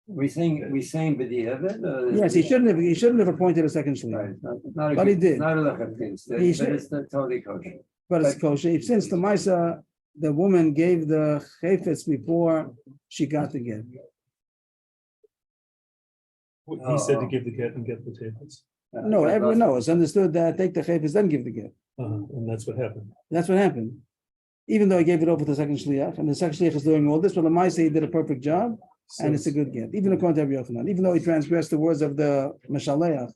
We saying b'di'evet? Yes, he shouldn't have appointed a second shliach. Right, But he did. Not a lechatchil, but it's totally kosher. But it's kosher. Since the Maisa, the woman gave the chayfetz before she got the get. He said to give the get and get the tables. No, everyone knows. It's understood that take the chayfetz, then give the get. And that's what happened. That's what happened. even though he gave it over to the second shliach, and the second shliach is doing all this, but Lamaisa he did a perfect job, and it's a good get. Even according to Rabbi Yochanan, even though he transgressed the words of the Meshaleach,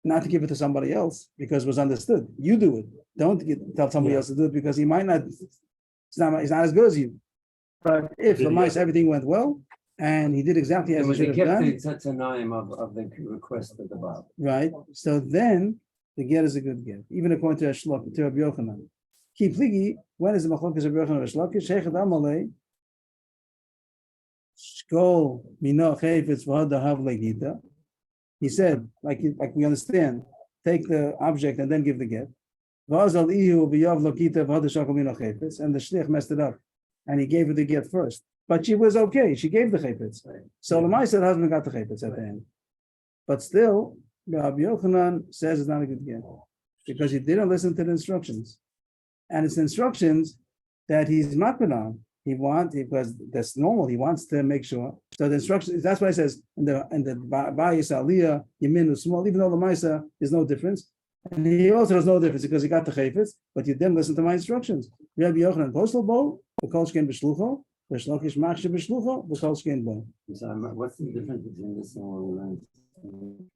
not to give it to somebody else because it was understood. You do it. Don't tell somebody else to do it because he might not. He's not as good as you. But if Lamaisa everything went well, and he did exactly as he should have done. It's a name of the request of the Bible. Right. So then the get is a good get, even according to Rabbi Yochanan. Ki pligi, when is the machlokes of Rabbi Yochanan Shlokish? Shechet Amalei. Shkol mino chayfetz v'hadahav legita. He said, like we understand, take the object and then give the get. V'azal ihu v'yav lokita v'hadashakol mino chayfetz, and the shliach messed it up, and he gave her the get first. But she was okay. She gave the chayfetz. So the Lamaisa husband got the chayfetz at the end. But still, Rabbi Yochanan says it's not a good get because he didn't listen to the instructions, and it's instructions that he's makbid on. Because that's normal. He wants to make sure. So the instructions. That's why it says in the Bayis Aliyah Yamin is small. Even though the Ma'isa there's no difference, and he also has no difference because he got the chayfetz, but you didn't listen to my instructions. Rabbi Yochanan postal bo v'kol shkein b'shlucho v'shlokish machshe b'shlucho v'kol shkein bo. So what's the difference between this and what we learned?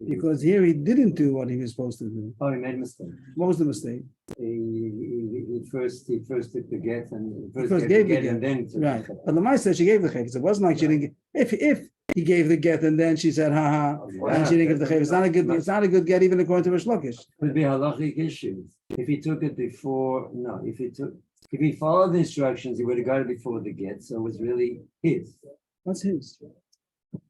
Because here he didn't do what he was supposed to do. Oh, he made a mistake. What was the mistake? He first took the get and First gave the get, and then took right. the But the Ma'isa said she gave the chayfetz. It wasn't like she didn't. If he gave the get and then she said ha, and she didn't give the chayfetz. It's not a good get even according to Rish Lakish. Could be halachic issue. If he took it before, no. If he followed the instructions, he would have got it before the get. So it was really his. What's his?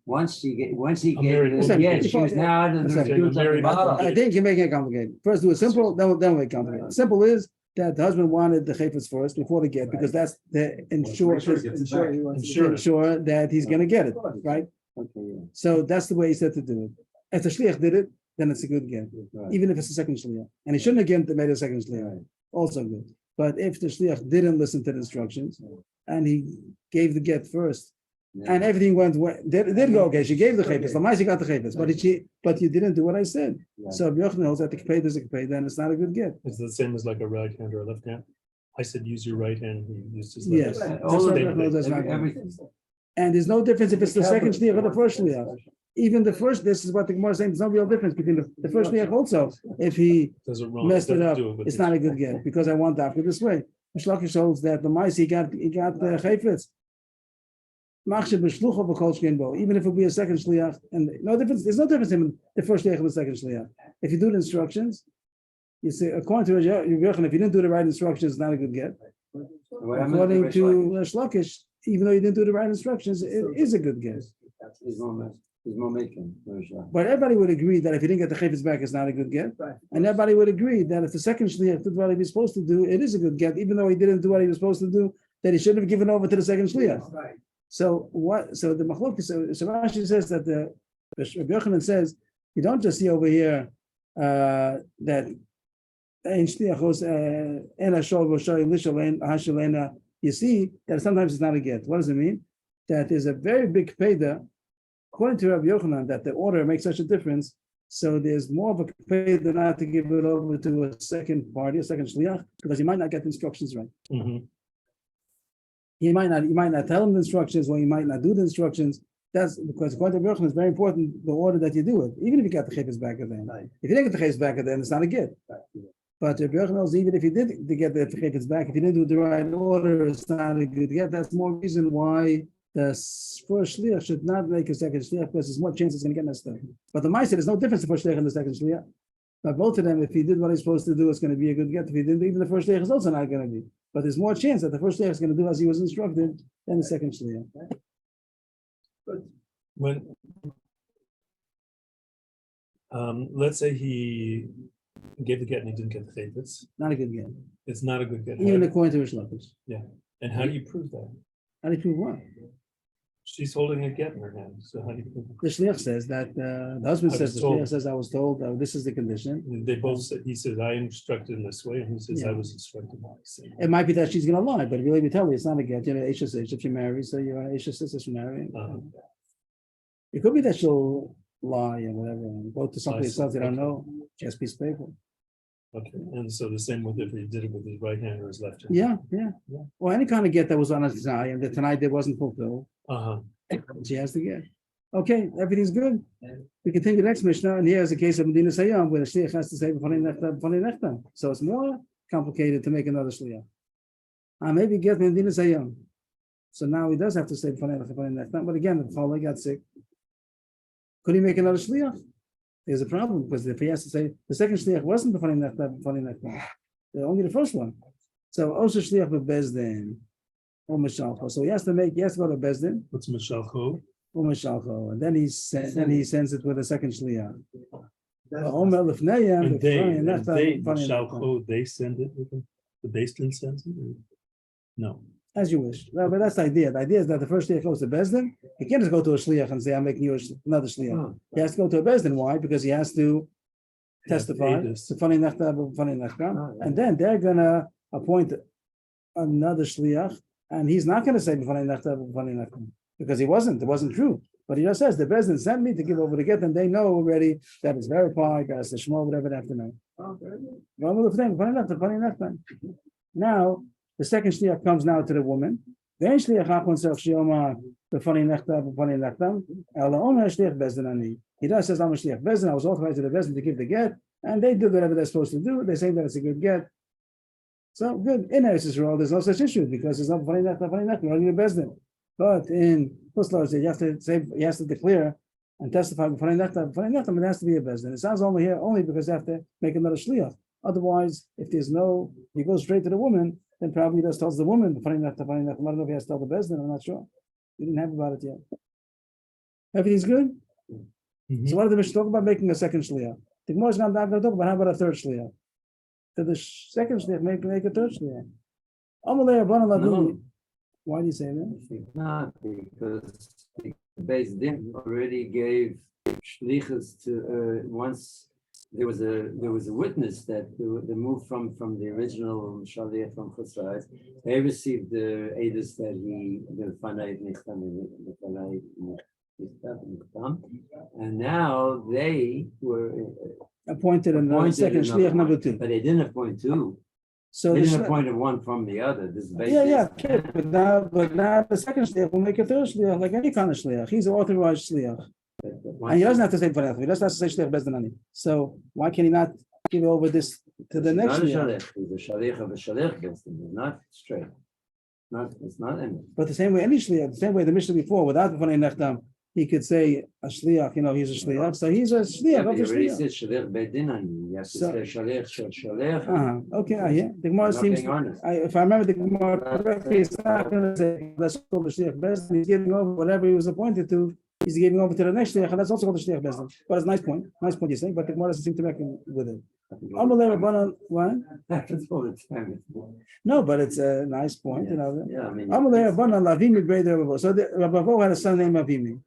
Once he gave married the woman. get, she was now out of the Listen, dispute married of the woman. I think you're making it complicated. First do it simple, then make it complicated. Simple is that the husband wanted the chayfetz first before the get because that's the ensure that he's going to get it, right? Okay, yeah. So that's the way he said to do it. If the shliach did it, then it's a good get, Right. even if it's a second shliach. And he shouldn't have made a second shliach, Right. also good. But if the shliach didn't listen to the instructions and he gave the get first, Yeah. and everything went well, did go okay. She gave the chayfetz. Lamaisi got the chayfetz, but you didn't do what I said. Right. So Rabbi Yochanan holds that the kped is a kped, then it's not a good get. It's the same as like a right hand or a left hand. I said use your right hand. He used his Yes. left hand. That's All what of Rabbi Yochanan does not go. everything. And there's no difference if it's the second shliach or the first shliach. Even the first, this is what the Gemara is saying. There's no real difference between the first shliach also. If he Does it wrong. messed it doesn't up, do it with it's the- not a good get because I want after this way. Mishlakish holds that the mice he got the chayfetz. Even if it be a second shliach, and no difference, there's no difference in the first shliach and the second shliach. If you do the instructions, you say according to Rabbi Yochanan, if you didn't do the right instructions, it's not a good get. According to Shlokish, even though you didn't do the right instructions, it is a good get. He's more making. But everybody would agree that if you didn't get the chayfetz back, it's not a good get. And everybody would agree that if the second shliach did what he was supposed to do, it is a good get, even though he didn't do what he was supposed to do, that he shouldn't have given over to the second shliach. So what? So the machlokes. So Rashi says that the Rabbi Yochanan says you don't just see over here that you see that sometimes it's not a get. What does it mean? That there's a very big payda, according to Rabbi Yochanan, that the order makes such a difference. So there's more of a payda not to give it over to a second party, a second shliach, because you might not get the instructions right. Mhm. You might not tell him the instructions, or you might not do the instructions. That's because according to Rabbi Yochanan, it's very important the order that you do it, even if you got the chayfetz back at the end. If you didn't get the chayfetz back at the end, it's not a get. But Rabbi Yochanan knows even if you did get the chayfetz back, if you didn't do the right order, it's not a good get. That's more reason why the first shliach should not make a second shliach because there's more chance it's going to get messed up. But the Ma'aseh, there's no difference the first shliach and the second shliach. But both of them, if he did what he's supposed to do, it's going to be a good get. If he didn't, even the first shliach is also not going to be. But there's more chance that the first shliach is going to do as he was instructed than the second shliach. When let's say he gave the get and he didn't get the chayfetz, Not a good get. it's not a good get. Even according to Rish Lakish. And how do you prove that? How do you prove what? She's holding a get in her hand. So how do you prove it? The shliach says that the husband I says was the told. shliach says I was told this is the condition. They both said, he says, I instructed in this way, and he says, I Yeah. was instructed in this way. It might be that she's going to lie, but really, we tell you it's not a get. You're an Aisha if you marry, so you're an Aisha if you marry. It could be that she'll lie or whatever and go to somebody I see. else they don't know. Just piece of paper. Okay, and so the same with if he did it with his right hand or his left hand. Yeah. Yeah. Or any kind of get that was on a Tanai and the Tanai that wasn't fulfilled, Uh-huh. she has to get. Okay, everything's good. We continue the next Mishnah, and here's a case of Medina Sayyam where the Shliach has to say b'fanei nechtam. So it's more complicated to make another Shliach. Maybe get Medina Sayyam. So now he does have to say b'fanei nechtam, but again, the Cholei got sick. Could he make another Shliach? There's a problem because if he has to say the second Shliach wasn't b'fanei nechtam, only the first one. So also Shliach b'bezdin or Mishalcho. So he has to go to Bezdin. What's Mishalcho? And then he sends it with a second shliach. And they send it with them? The Beis Din sends it? Or? No. As you wish. Well, but that's the idea. The idea is that the first shliach goes to Bezdin. He can't just go to a shliach and say, I'm making you another shliach. He has to go to a Bezdin. Why? Because he has to testify. And then they're going to appoint another shliach, and he's not going to say because it wasn't true. But he just says the Bezdin sent me to give over the get, and they know already that it's verified, as the Shmuel, whatever they have to know. Now, the second shliach comes now to the woman. He does says, I'm a shliach Bezdin, I was authorized to the Bezdin to give the get, and they do whatever they're supposed to do. They say that it's a good get. So good. In Eretz Yisrael, there's no such issue because it's not funny enough, only the Bezdin. But in Puslar, you have to say, he has to declare and testify before it has to be a Bezdin. It sounds only here only because they have to make another shliach. Otherwise, if there's no, he goes straight to the woman, then probably he just tells the woman before I don't know if he has to tell the Bezdin, I'm not sure. We didn't have about it yet. Everything's good? Mm-hmm. So what did the Mishnah talk about making a second shliach? The Gemara is not going to talk about how about a third shliach? To the second shliach, make a third shliach. No. Why do you say that? I think not, because the Beis Din already gave shlichus to once there was a witness that they moved from the original shaliach from Chutzlaretz. They received the edus that the fanayit nichtam, and now they were Appointed in the second shliach number 2. but they didn't appoint two. So They the didn't appoint one from the other. This is based okay. But now the second shliach will make a third shliach like any kind of shliach. He's an authorized shliach, and he doesn't have to say Vaneth. He doesn't have to say shliach Bezdin. So why can he not give over this to the next shliach? He's a shaliach of a shaliach Bezdin. It's not straight. It's not any. But the same way any shliach, the same way the Mishnah before, without the Vanei Nechtam, he could say a shliach. He's a shliach. So he's a shliach of the shliach. Said shaliach Bezdin. You have to say shaliach shaliach. Okay, yeah. The Gemara seems. If I remember the Gemara correctly, it's not going to say that's called the shliach Bezdin. He's giving over whatever he was appointed to. He's giving over to the next shliach, and that's also called the shliach Bezdin. But it's a nice point. Nice point you're saying. But the Gemara doesn't seem to reckon with it. What? Happens all the time. No, but it's a nice point. Yeah, I mean. So the Rabbi had a son named Avimi.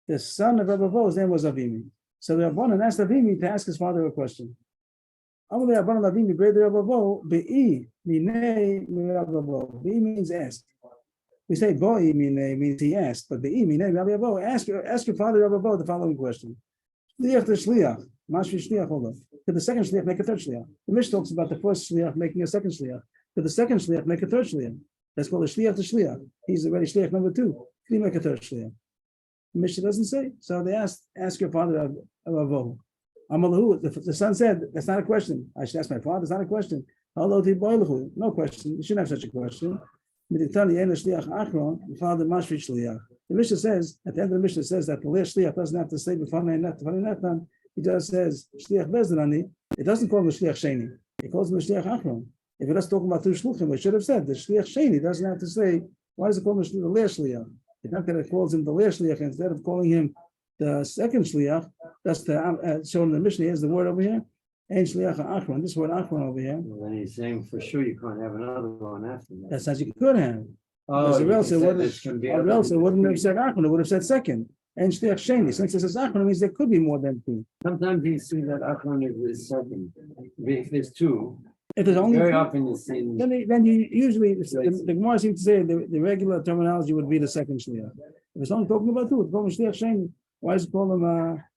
The son of Rabbi Vo's name was Avimi. So the Rabbanan asked Avimi to ask his father a question. Be'i means ask. We say Boi means he asked, but Be'i ask your father Rabbi Vo the following question. Shliach to shliach. Mashvi shliach, hold on. To the second shliach, make a third shliach. The Mishnah talks about the first shliach making a second shliach. To the second shliach, make a third shliach. That's called a shliach to shliach. He's already shliach number 2. Can you make a third shliach? The Mishnah doesn't say. So they ask your father Avohu. The son said, that's not a question. I should ask my father, it's not a question. No question. You shouldn't have such a question. The father mashvi shliach. The Mishnah says, at the end of the Mishnah says that the shliach doesn't have to say before Natan. He just says shliach bezdin. It doesn't call him the shliach sheni. It calls him the shliach achron. If it was talking about two shluchim, it should have said the shliach sheni doesn't have to say. Why does it call him the leir shliach? It's not that it calls him the leir shliach instead of calling him the second shliach. That's the shown in the Mishnah. Here's the word over here. And shliach achron. This word achron over here. Well, then he's saying for sure you can't have another one after that. That's as you could have. Oh, or else it wouldn't have said achron. It would have said second. And shliach sheni. Since it says achron, it means there could be more than 2. Sometimes you see that achron is second. If there's 2, If there's only very 2, often you see. then you usually the Gemara seems to say the regular terminology would be the second shliach. If it's only talking about 2, it's called shliach sheni. Why is it called him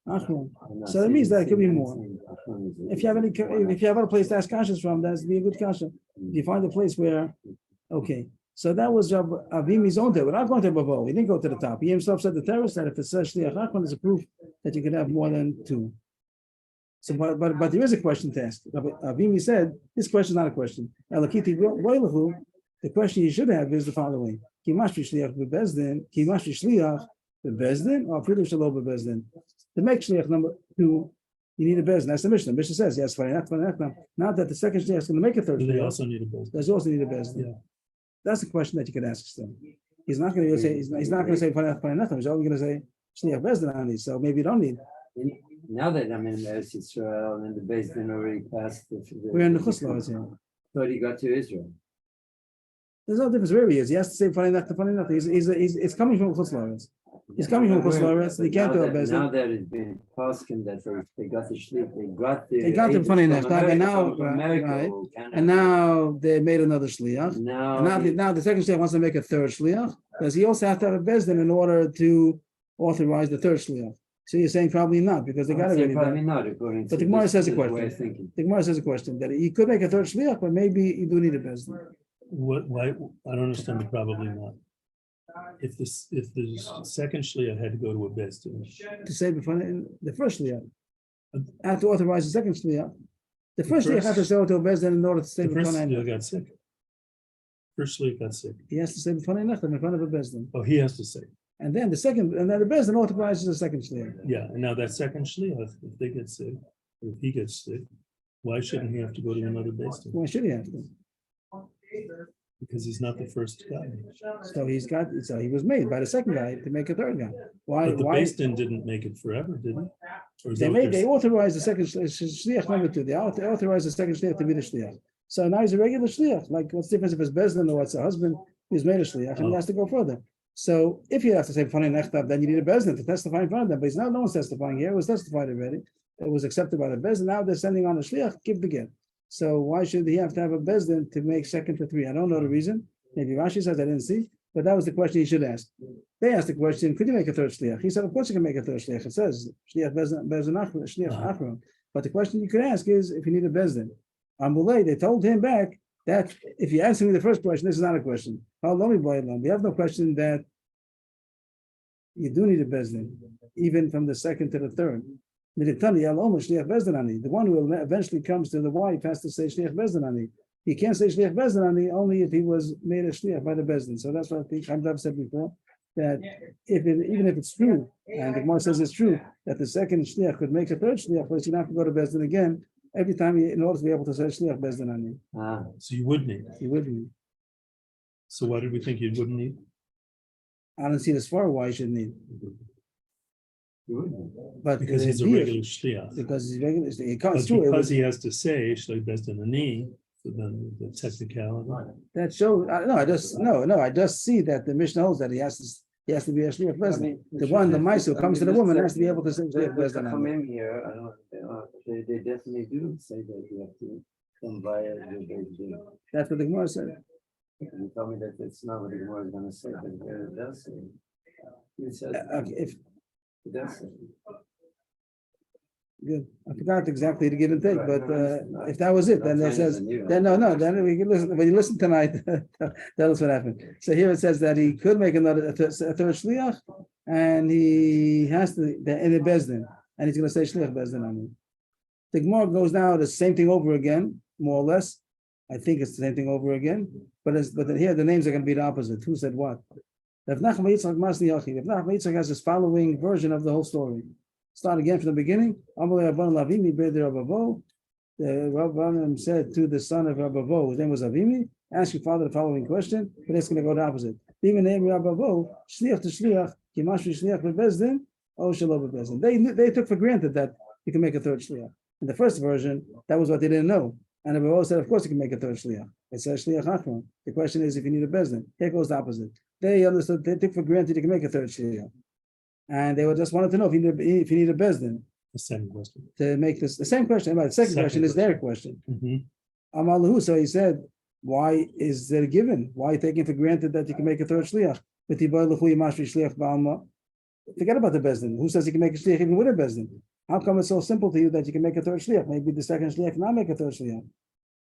Achron. I'm not So that means that it could be saying more. anything. If you have if you have other place to ask questions from, that's be a good question. If you find a place where, okay. So that was Avimi's own day. We're not going to Bavo. He didn't go to the top. He himself said the terrorist that if it says Shliach Achron is a proof that you can have more than two. So, but there is a question to ask. Avimi said this question is not a question. The question you should have is the following: Ki mashri shliach bebezdin, ki mashri shliach bebezdin, or afilu shelo bebezdin. To make shliach number two, you need a bezdin. That's the Mishnah. Mishnah says yes. Not that the second shliach is going to make a third. Do they shliach. also need a bezdin? Does also need a bezdin. Yeah. That's the question that you could ask still. He's not going to say. He's not going to say fanach fanach. He's only going to say shliach bezdin on these. So maybe you don't need. Now that I'm in Eretz Israel and the base didn't already passed. We're in the Chusla here. Thought he got to Israel. There's no difference where he is. He has to say funny enough. It's coming from Chutz. He's coming from Chutz. He can't do a bezdin. Now that it's been passed, that they got the shliach, They got the funny enough. And now, right. And now they made another shliach. Now, And now the second shliach wants to make a third shliach because he also has to have a bezdin in order to authorize the third shliach. So you're saying probably not because they got it already probably done. not according to But the Gemara says a way of question. thinking. The Gemara says a question that he could make a third shliach, but maybe you do need a bezdin. What, why, I don't understand, probably not. If the second shliach had to go to a bezdin, To say before the first shliach, I have to authorize the second shliach. The first shliach has to say to a bezdin in order to say the first before shliach got sick. First shliach got sick. he has to say before in front of a bezdin, Oh, he has to say, and then the bezdin authorizes the second shliach. yeah, and now that second shliach, if they get sick, or if he gets sick, why shouldn't he have to go to another bezdin? Why should he have to? Because he's not the first guy. So he was made by the second guy to make a third guy. Why? But the Why? bezdin didn't make it forever, did it? Or is that what They they're- authorized the second shliach number two. They authorized the second shliach to be the shliach. So now he's a regular shliach. Like what's the difference if it's bezdin or it's a husband who's made a shliach and he has to go further. So if you have to say funny nechtav, then you need a bezdin to testify in front of them. But he's not no one's testifying here. It was testified already. It was accepted by the bezdin. Now they're sending on a shliach. Give the get. So why should he have to have a bezdin to make second to three? I don't know the reason. Maybe Rashi says I didn't see, but that was the question he should ask. They asked the question, could you make a third shliach? He said, of course you can make a third shliach. It says shliach bezdin shliach achron. But the question you could ask is if you need a bezdin. Amulei, they told him back that if you answer me the first question, this is not a question. We have no question that you do need a bezdin, even from the second to the third. The one who eventually comes to the wife has to say shliach bezdin ani. He can't say shliach bezdin ani only if he was made a shliach by the bezdin. So that's what I think Hamdav said before, that even if it's true, and the Gemara says it's true, that the second shliach could make a third shliach, but you don't have to go to bezdin again every time in order to be able to say shliach bezdin ani. So you would need. He wouldn't. So why did we think you wouldn't need? I don't see this far why he should need. But Because he's a here, regular shliach. because he's regular, it's But true. It because was, he has to say shliach bezdin ani, so then the technicality. that shows. I just see that the Mishnah holds that he has to be a shliach bezdin. The one, the mice who comes to the woman has to be able to say shliach bezdin Come ani. in here, I don't, they definitely do say that you have to come via the Beis. That's what the Gemara said. You told me that it's not what the Gemara is gonna say, but it does say. You said, If it does say. good, I forgot exactly to give and take, but if that was it, then it says. Then then we can listen. When you listen tonight, tell us what happened. So here it says that he could make a third shliach, and he has to in the bezdin, and he's going to say shliach bezdin on him. The Gemara goes now the same thing over again, more or less. I think it's the same thing over again, but here the names are going to be the opposite. Who said what? Rav Nachman Yitzchak has this following version of the whole story. Start again from the beginning. The Rabbanim said to the son of Rabavo, his name was Avimi, ask your father the following question, but it's going to go the opposite. Even name Rabavo, shliach to shliach, kimashu shliach bebezdin, o shelo bebezdin. They took for granted that you can make a third shliach. In the first version, that was what they didn't know. And the Rabavo said, of course you can make a third shliach. It says shliach achron. The question is if you need a bezdin. Here goes the opposite. They understood, they took for granted you can make a third shliach. And they were just wanted to know if you need a bezdin. The second question. To make this the same question. But the second question is their question. Mhm. Amalahu. So he said, why is there given? Why taking for granted that you can make a third shliach? Forget about the bezdin. Who says you can make a shliach even with a bezdin? How come it's so simple to you that you can make a third shliach? Maybe the second shliach cannot make a third shliach.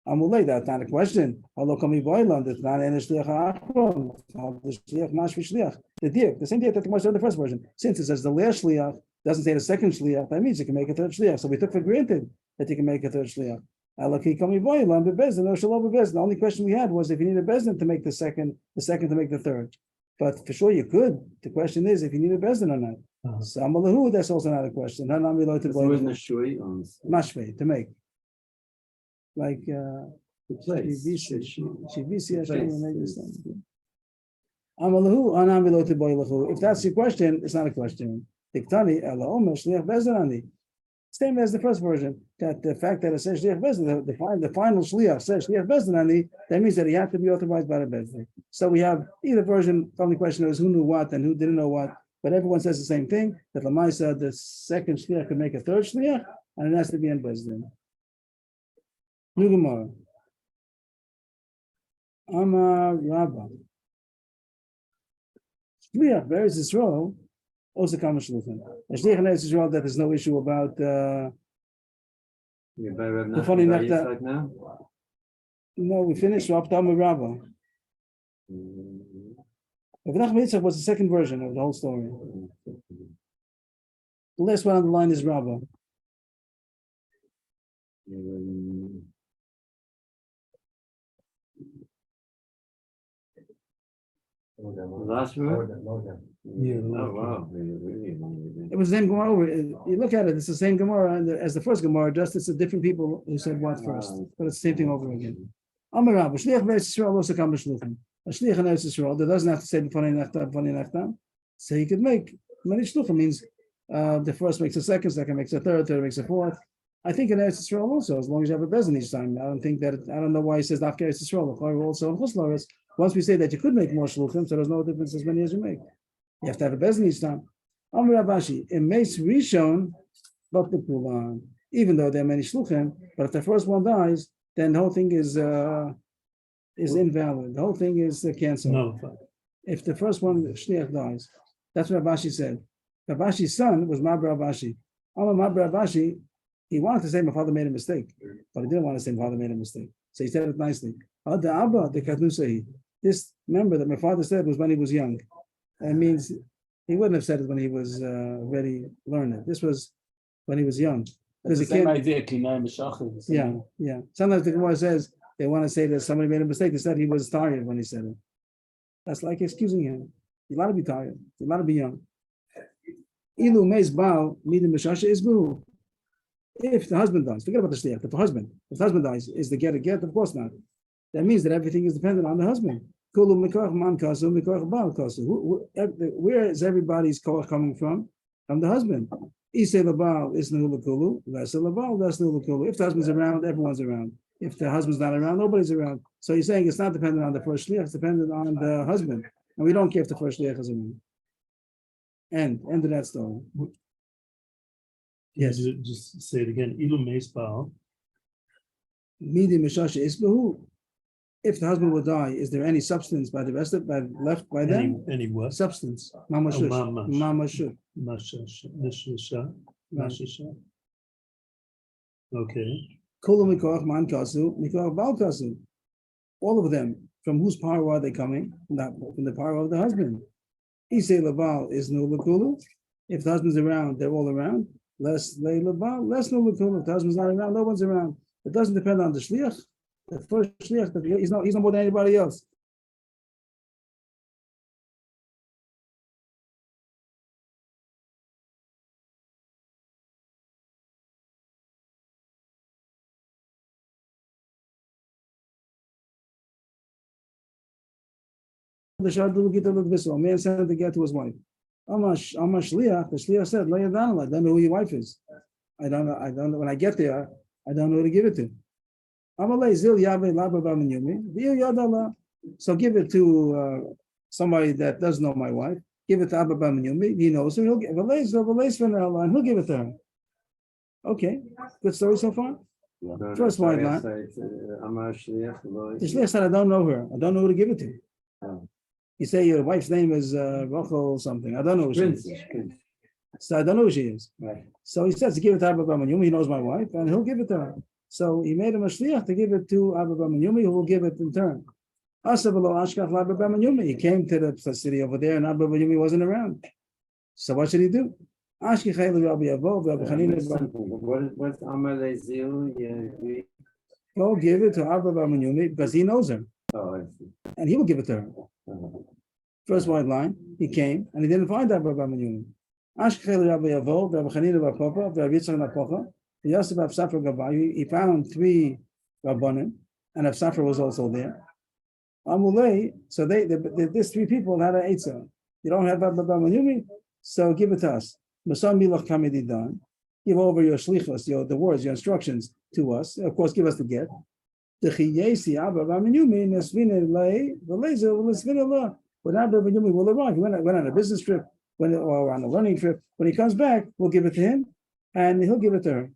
Amulei, that's not a question. Although come boiland, it's not in a shliach achron. The shliach mashvi shliach. The same diak that the Gemara in the first version. Since it says the last shliach doesn't say the second shliach, that means you can make a third shliach. So we took for granted that you can make a third shliach. The only question we had was if you need a bezdin to make the second to make the third. But for sure you could. The question is if you need a bezdin or not. So Amalahu, that's also not a question. Mashve to make. Like Amalahu, if that's your question, it's not a question. Same as the first version, that the fact that it says shliach bezdin, the final shliach says shliach bezdin ani, that means that he had to be authorized by the bezdin. So we have either version. The only question is who knew what and who didn't know what, but everyone says the same thing. That Lamaisa, the second shliach can make a third shliach, and it has to be in bezdin. New Gemara. Amar Rabba. Shliach Be'eretz Yisrael. Also, come shluchim. A shliach in Eretz Yisrael that there's no issue about the funny nachta. No, we finished up down with Rabba. Avrohom was the second version of the whole story. The last one on the line is Rabba. Last word? Yeah. Oh, wow. It was the same Gemara over. You look at it, it's the same Gemara as the first Gemara, just it's the different people who said what first. But it's the same thing over again. Amar Rabba, shliach Be'eretz Yisrael also come b'shluchim. A shliach in Eretz Yisrael that doesn't have to say b'fanei nachtam. So he could make many shluchim means the first makes a second makes a third makes a fourth. I think in Eretz Yisrael also, as long as you have a bezdin each time. I don't know why he says Dafka Eretz Yisrael. Also in Chutz La'aretz, once we say that you could make more shluchim, so there's no difference as many as you make. You have to have a bezdin each time. Amar Abashi, it makes rishon, but the pulan. Even though there are many shluchim, but if the first one dies, then the whole thing is invalid. The whole thing is canceled. No. If the first one shliach dies, that's what Abashi said. Abashi's son was Mabra Abashi. Amar Mabra Abashi, he wanted to say my father made a mistake, but he didn't want to say my father made a mistake. So he said it nicely. This member that my father said was when he was young. That means he wouldn't have said it when he was very learned. This was when he was young. It's the same idea. Yeah. Sometimes the Gemara says they want to say that somebody made a mistake. They said he was tired when he said it. That's like excusing him. You got to be tired. You got to be young. Ilu meis bal midim b'shasha is boo. If the husband dies, forget about the shliach. If the husband dies, is the get a get? Of course not. That means that everything is dependent on the husband. Where is everybody's koach coming from? From the husband. If the husband's around, everyone's around. If the husband's not around, nobody's around. So you're saying it's not dependent on the first shliach, it's dependent on the husband. And we don't care if the first shliach is around. End of that story. Yes. Just say it again. Ilu meis bal. Midi mishasha isbahu. If the husband will die, is there any substance left by them? Any what? Substance. Mamashush. Mamashush. Mashisha. Okay. Kulu mikoach man kasu, mikoach bal kasu. All of them, from whose power are they coming? From the power of the husband. Isay labal is no lakulu. If the husband's around, they're all around. Less lay labal, less no lakulu. If the husband's not around, no one's around. It doesn't depend on the shliach. The first shliach, he's no more than anybody else. The man sent to get to his wife. Amash shliach, the shliach said, I don't know who your wife is. I don't know. When I get there, I don't know who to give it to. So give it to somebody that doesn't know my wife. Give it to Abba Baminyumi. He knows her. He'll give it to her. Okay, good story so far. First wide line. The shliach said, I don't know her. I don't know who to give it to. You say your wife's name is Rachel something. I don't know who she Prince, is. Prince, So I don't know who she is. right. So he says to give it to Abba Bamanyumi. He knows my wife, and he'll give it to her. So he made him a shliach to give it to Abba Bamanyumi, who will give it in turn. He came to the city over there, and Abba Bamanyumi wasn't around. So what should he do? What's Amalei Zil? Yeah. Go give it to Abba Bamanyumi because he knows her, Oh, I see. and he will give it to her. Uh-huh. First white line, he came, and he didn't find Abba Bamanyumi. He found 3 Rabbanim, and Safra was also there. Amulei, so these 3 people had an Eitzah. You don't have Abba Bamanyumi, so give it to us. Masam milach kamididan. Give over your shlichus, the words, your instructions to us. Of course, give us the get. When Abba Bamanyumi will arrive, he went on a business trip, or on a learning trip. When he comes back, we'll give it to him, and he'll give it to her.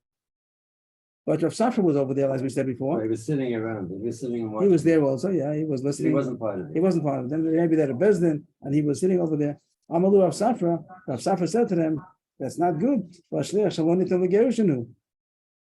But Rav Safra was over there, as we said before. He was sitting around. He was sitting and He watching. was there also, yeah. He was listening. He wasn't part of it. He wasn't part of it. Then maybe they had a bezdin, and he was sitting over there. Amalu Rav Safra. Rav Safra said to them, "That's not good.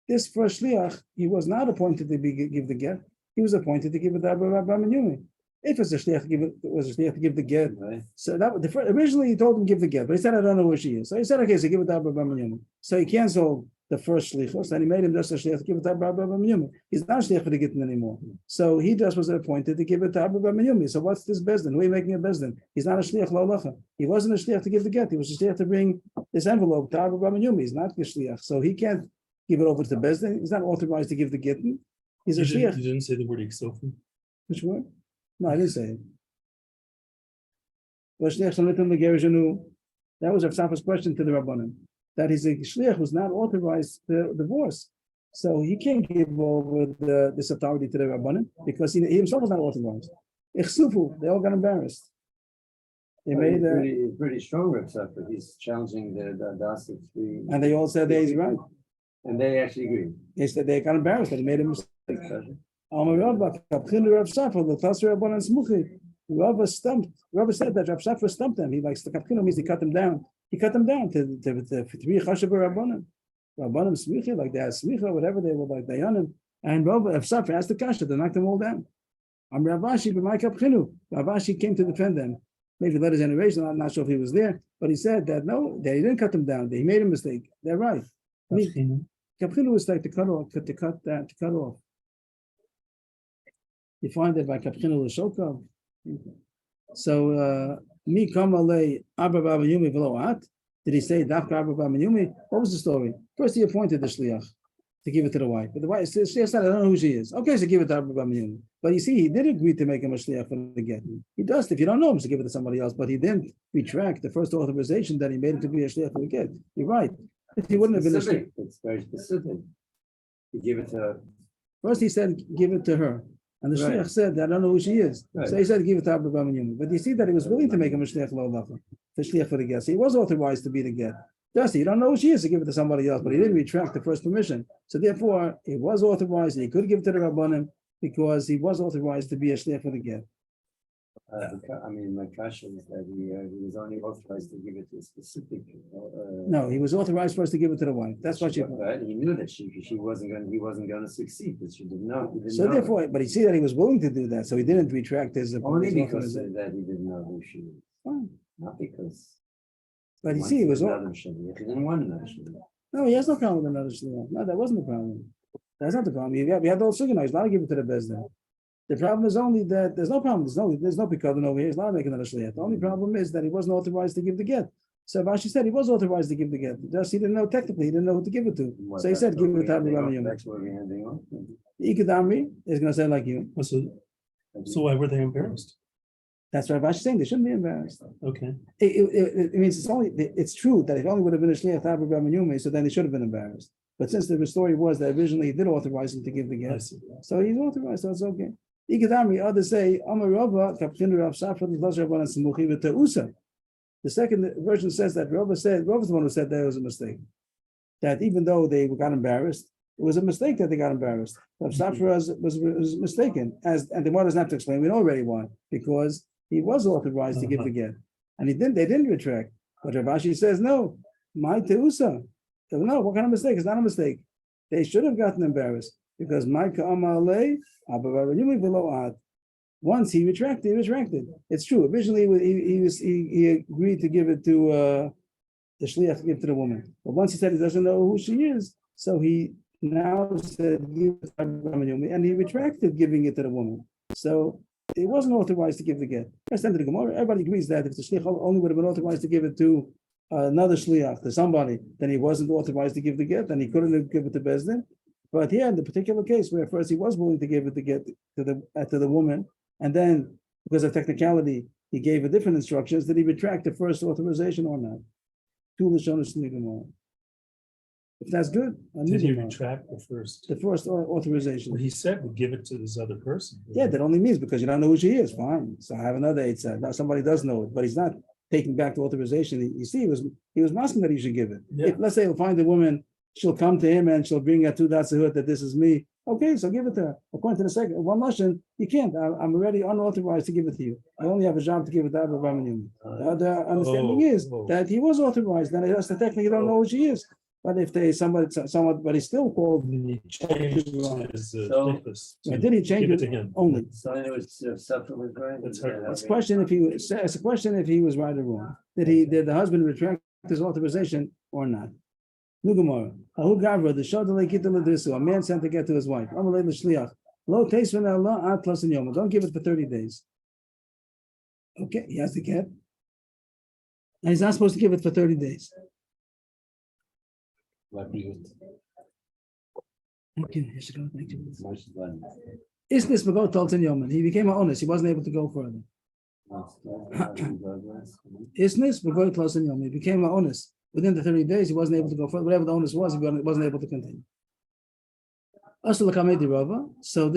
This first shliach, he was not appointed to give the get. He was appointed to give it to Abba Bamanyumi. If it's a shliach to give it, was a shliach to give the get. Right. So that originally he told him give the get, but he said I don't know where she is. So he said, okay, so give it to Abba Bamanyumi. So he canceled the first shlichus, and he made him just a shliach to give it to Abba Bamanyumi. He's not a shliach for the gittin anymore. So he just was appointed to give it to Abba Bamanyumi. So what's this bezdin? Who are you making a bezdin? He's not a shliach la'alacha. He wasn't a shliach to give the get. He was a shliach to bring this envelope to Abba Bamanyumi. He's not the shliach, so he can't give it over to the bezdin. He's not authorized to give the gittin. He's a shliach. You didn't say the word iksofu. Which word? No, I didn't say it. That was Rav Safra's question to the Rabbanim. That he's a shliach who's not authorized to divorce. So he can't give over this authority to the Rabbanim because he himself was not authorized. Ichsufu, they all got embarrassed. They made pretty strong Rav Safra. He's challenging the Das of 3. and they all said that he's right. And they actually agree. They said they got embarrassed that he made a mistake. Rabba said that Rav Safra stumped them. He likes the kapkino means he cut them down. He cut them down to 3 chashav rabbanim. Rabbanim smicha, like they had smicha, whatever they were like dayanim. And Rav Safra asked the kasha to knock them all down. Ravashi b'may kapkino. Ravashi came to defend them. Maybe later generation, I'm not sure if he was there, but he said that no, they didn't cut them down. He made a mistake. They're right. Kapkino was like to cut off. You find that by kapkino l'shokav. So mi kamalei Abba Bamanyumi v'lo at. Did he say Dafka Abba Bamanyumi? What was the story? First he appointed the shliach to give it to the wife, but the wife said, "I don't know who she is." Okay, so give it to Abba Bamanyumi. But you see, he did agree to make him a shliach for the get. He does if you don't know him, so give it to somebody else. But he didn't retract the first authorization that he made him to be a shliach for the get. You're right. If he wouldn't have been a shliach, It's very specific. You give it to her. first he said give it to her. And the shliach said, I don't know who she is. Right. So he said, give it to Abba Bamanyumi. But you see that he was willing to make him a shliach lo'alacha, the shliach for the get. So he was authorized to be the get. Just you don't know who she is, to give it to somebody else. But he didn't retract the first permission. So therefore, he was authorized, and he could give it to the Rabbanim because he was authorized to be a shliach for the get. I mean, my question is that he was only authorized to give it to a specific. No, he was authorized first to give it to the wife. That's what you. Right. He knew that he wasn't going to succeed, but she didn't know. He didn't So know therefore, but you see that he was willing to do that, so he didn't retract his. only his because authorization. that he didn't know who she was, Fine. not because. But you see, he was. Another shliach. He didn't want another shliach. No, he has no problem with another shliach. No, that wasn't the problem. That's not the problem. We had the old sugar. He's not to give it to the bezdin. The problem is only that there's no problem. There's no picadon over here. He's not making another shliach. The only problem is that he wasn't authorized to give the get. So Rashi said he was authorized to give the get. Just he didn't know technically. He didn't know who to give it to. So he said, "Give it to Abba Bamanyumi." That's where we're ending on. Ikadamri is going to say like you. So why were they embarrassed? That's what Rashi's saying. They shouldn't be embarrassed. Okay. It means it's true that if only would have been a shliach to Abba Bamanyumi, so then they should have been embarrassed. But since the story was that originally he did authorize him to give the I get, see. so he's authorized, so it's okay. Ikadamri, others say, Amar Rabba, Kapkin Rav Safra, Rabban Samuchi v'Teusa. The second version says that Rabba's the one who said there was a mistake. That even though they got embarrassed, it was a mistake that they got embarrassed. Rav Safra was mistaken, and the one doesn't have to explain. We know already why, because he was authorized to give the get. And they didn't retract. But Rav Ashi says, no, my teusa. No, what kind of mistake? It's not a mistake. They should have gotten embarrassed because my ka'amalei, below ad. Once he retracted, It's true. Originally, he agreed to give it to the shliach to give to the woman. But once he said he doesn't know who she is, so he now said, give it to and he retracted giving it to the woman. So he wasn't authorized to give the get. Everybody agrees that if the shliach only would have been authorized to give it to another shliach, to somebody, then he wasn't authorized to give the get, and he couldn't have given it to Bezdin. But here, in the particular case where first he was willing to give it to get to the woman, and then because of technicality, he gave a different instructions, did he retract the first authorization or not? If that's good, Did he retract the first? Authorization? Well, he said to give it to this other person. Yeah, that only means because you don't know who she is. Fine. So I have another eight set. Now somebody does know it, but he's not taking back the authorization. You see, he was asking that he should give it. Yeah. If, let's say he'll find a woman, she'll come to him and she'll bring her two dots that this is me. Okay, so give it to her. According to the second one Lashon, you can't. I'm already unauthorized to give it to you. I only have a job to give it to Avrohom. The other understanding is that he was authorized. Then that's the technique. You don't know who she is. But if they someone, but he still called. He changed his Did he change it to him? only? So it was suffer was right. That's right. It's a question if he was right or wrong. Did the husband retract his authorization or not? Nugamara. Ahu Gavra, the Shodale Gittin Ladrisu, a man sent to get to his wife. Amalei L'Shliach. Lo Teisvan Allah Ad Plus in Yom. Don't give it for 30 days. Okay, he has to get. And he's not supposed to give it for 30 days. Okay, he should go. Thank you. Isnis Magot Tolton Yoman. He became honest. He wasn't able to go further. Isnis Magot Tolton Yoman. He became honest. Within the 30 days, he wasn't able to go further. Whatever the onus was, he wasn't able to continue. So the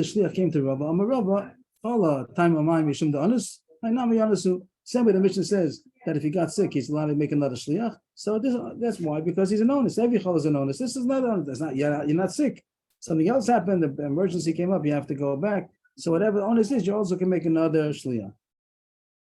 shliach came to Rava. I'm a Rava. Allah, time of mine, Mishum the honest. I know me honest. Somebody the mission says that if he got sick, he's allowed to make another shliach. So that's why, because he's an honest. Every chol is an honest. This is not honest. That's not. You're not sick. Something else happened. The emergency came up. You have to go back. So whatever the honest is, you also can make another shliach.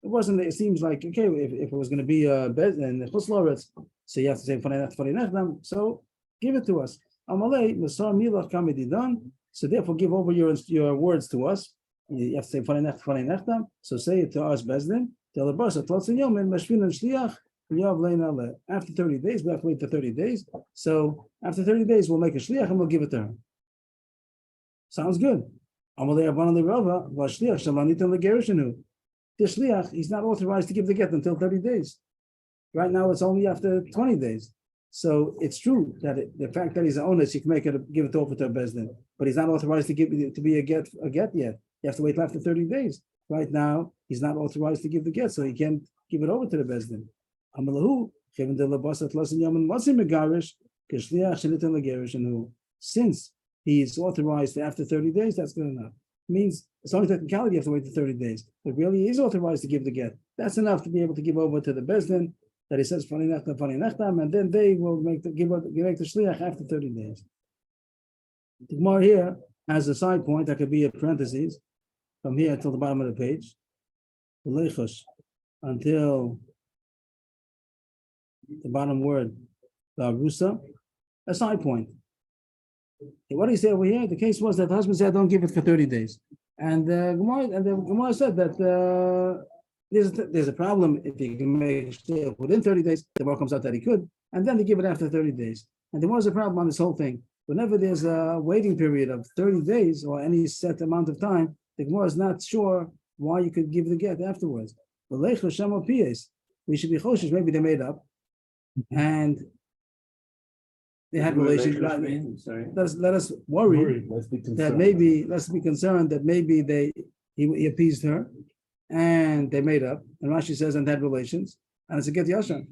It wasn't. It seems like okay. If it was going to be in the chusloretz, so you have to say Fanei. So give it to us. Amalei Masar Milach Kamedi done. So therefore, give over your words to us. You have to say Fanei. So say it to us, Bezdin. Tell the boss at Tlotzin Yom and Mashvin and Shliach. After 30 days, we have to wait for 30 days. So after 30 days, we'll make a shliach and we'll give it to her. Sounds good. Amalei Abanalei Rava Vashliach Shalanitan Legerishinu. The shliach, he's not authorized to give the get until 30 days. Right now, it's only after 20 days. So it's true that the fact that he's an honest, he can give it over to a bezdin, but he's not authorized to give it to be a get yet. You have to wait after 30 days. Right now, he's not authorized to give the get, so he can't give it over to the bezdin. Since he is authorized after 30 days, that's good enough. Means it's only technicality you have to wait for 30 days, but really he is authorized to give the get. That's enough to be able to give over to the bezdin that he says Fanei Nechtam, and then they will make the shliach after 30 days. The Gemara here has a side point that could be a parentheses from here till the bottom of the page, until the bottom word, Rusa, a side point. What do you say over here? The case was that the husband said, "Don't give it for 30 days," and the Gemara said that there's a problem if you can make it within 30 days. The Gemara comes out that he could, and then they give it after 30 days. And there was a problem on this whole thing. Whenever there's a waiting period of 30 days or any set amount of time, the Gemara is not sure why you could give the get afterwards. We should be choshesh. Maybe they made up, and they had relations. Let us worry that maybe let's be concerned that maybe he appeased her, and they made up. And Rashi says and had relations, and it's a get yashan.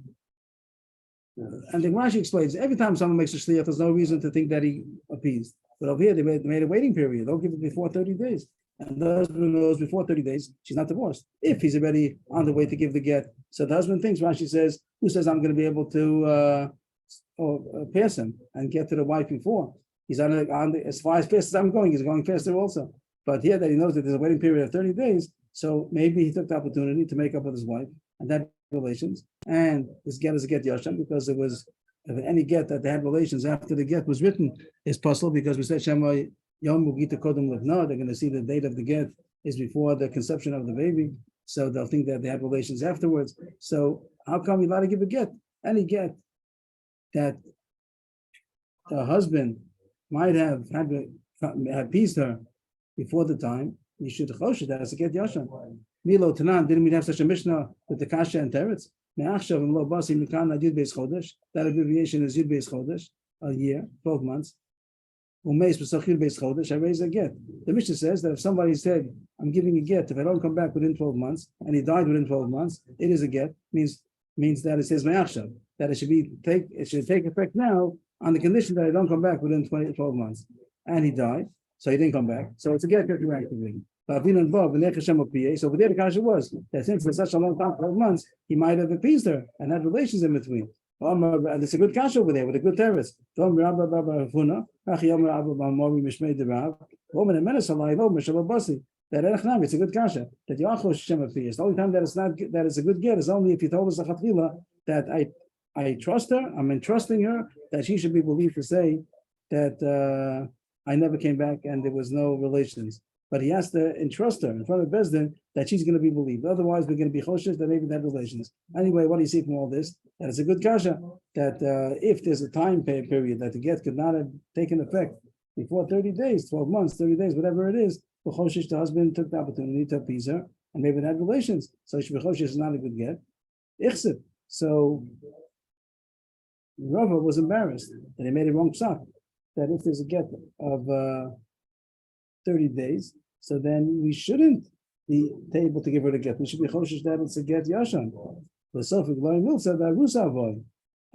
And then Rashi explains every time someone makes a shliach, there's no reason to think that he appeased. But over here they made a waiting period. They'll give it before 30 days. And the husband knows before 30 days she's not divorced. If he's already on the way to give the get, so the husband thinks. Rashi says, "Who says I'm going to be able to?" Pass him and get to the wife before he's on the as far as fast as I'm going, he's going faster also. But here that he knows that there's a waiting period of 30 days, So maybe he took the opportunity to make up with his wife and had relations. And this get is a get yasham because it was any get that they had relations after the get was written is possible because we said Shema Yom Mugita Kodem Levna. They're going to see the date of the get is before the conception of the baby. So they'll think that they had relations afterwards. So how come you're allowed to give a get? Any get that the husband might have had appeased her before the time, you should chosh that as a get yasham. Milo Tanan, didn't we have such a Mishnah with the Kasha and Teretz? That abbreviation is Yud Beis Chodesh, a year, 12 months. I raise a get. The Mishnah says that if somebody said, I'm giving a get, if I don't come back within 12 months, and he died within 12 months, it is a get, means that it says Me'achshav, that it should take effect now on the condition that I don't come back within 12 months. And he died, so he didn't come back. So it's a get retroactively. So over there the kasha was that since for such a long time, 12 months, he might have appeased her and had relations in between. And it's a good kasha over there with a good terrace. It's a good kasha. That the only time that it's not that it's a good get is only if you told us that I trust her, I'm entrusting her, that she should be believed to say that I never came back and there was no relations. But he has to entrust her in front of Bezdin that she's going to be believed. Otherwise, we're going to be choshesh that maybe they have relations. Anyway, what do you see from all this? That it's a good kasha, that if there's a time period that the get could not have taken effect before 30 days, 12 months, 30 days, whatever it is, the choshesh, the husband took the opportunity to appease her, and maybe they had relations. So she choshesh is not a good get. Ichsip. So Rava was embarrassed that he made a wrong psak, that if there's a get of 30 days, so then we shouldn't be able to give her the get. We should be choshesh that it's a get yasham. The Sophic Lawyer said that Rusa avoid.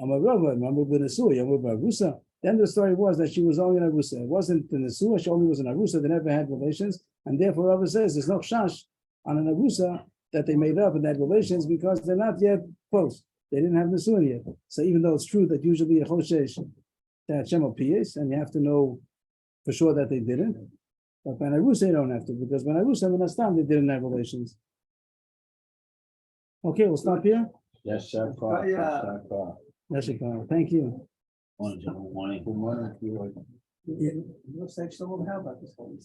I'm a Rava, remember the Nesua, Rusa. Then the story was that she was only in Arusa. It wasn't the Nesua, she only was in Arusa, they never had relations. And therefore Rava says there's no chash on an Arusa that they made up and had relations because they're not yet close. They didn't have Nesua yet. So even though it's true that usually a choshesh that Shema Piyes, and you have to know for sure that they didn't. But by Arusa, you don't have to, because when Arusa and Astam, they didn't have relations. Okay, we'll stop here. Yes, sir. Yes, thank you. Morning, gentlemen. Morning. Good morning. It looks like someone how about this one?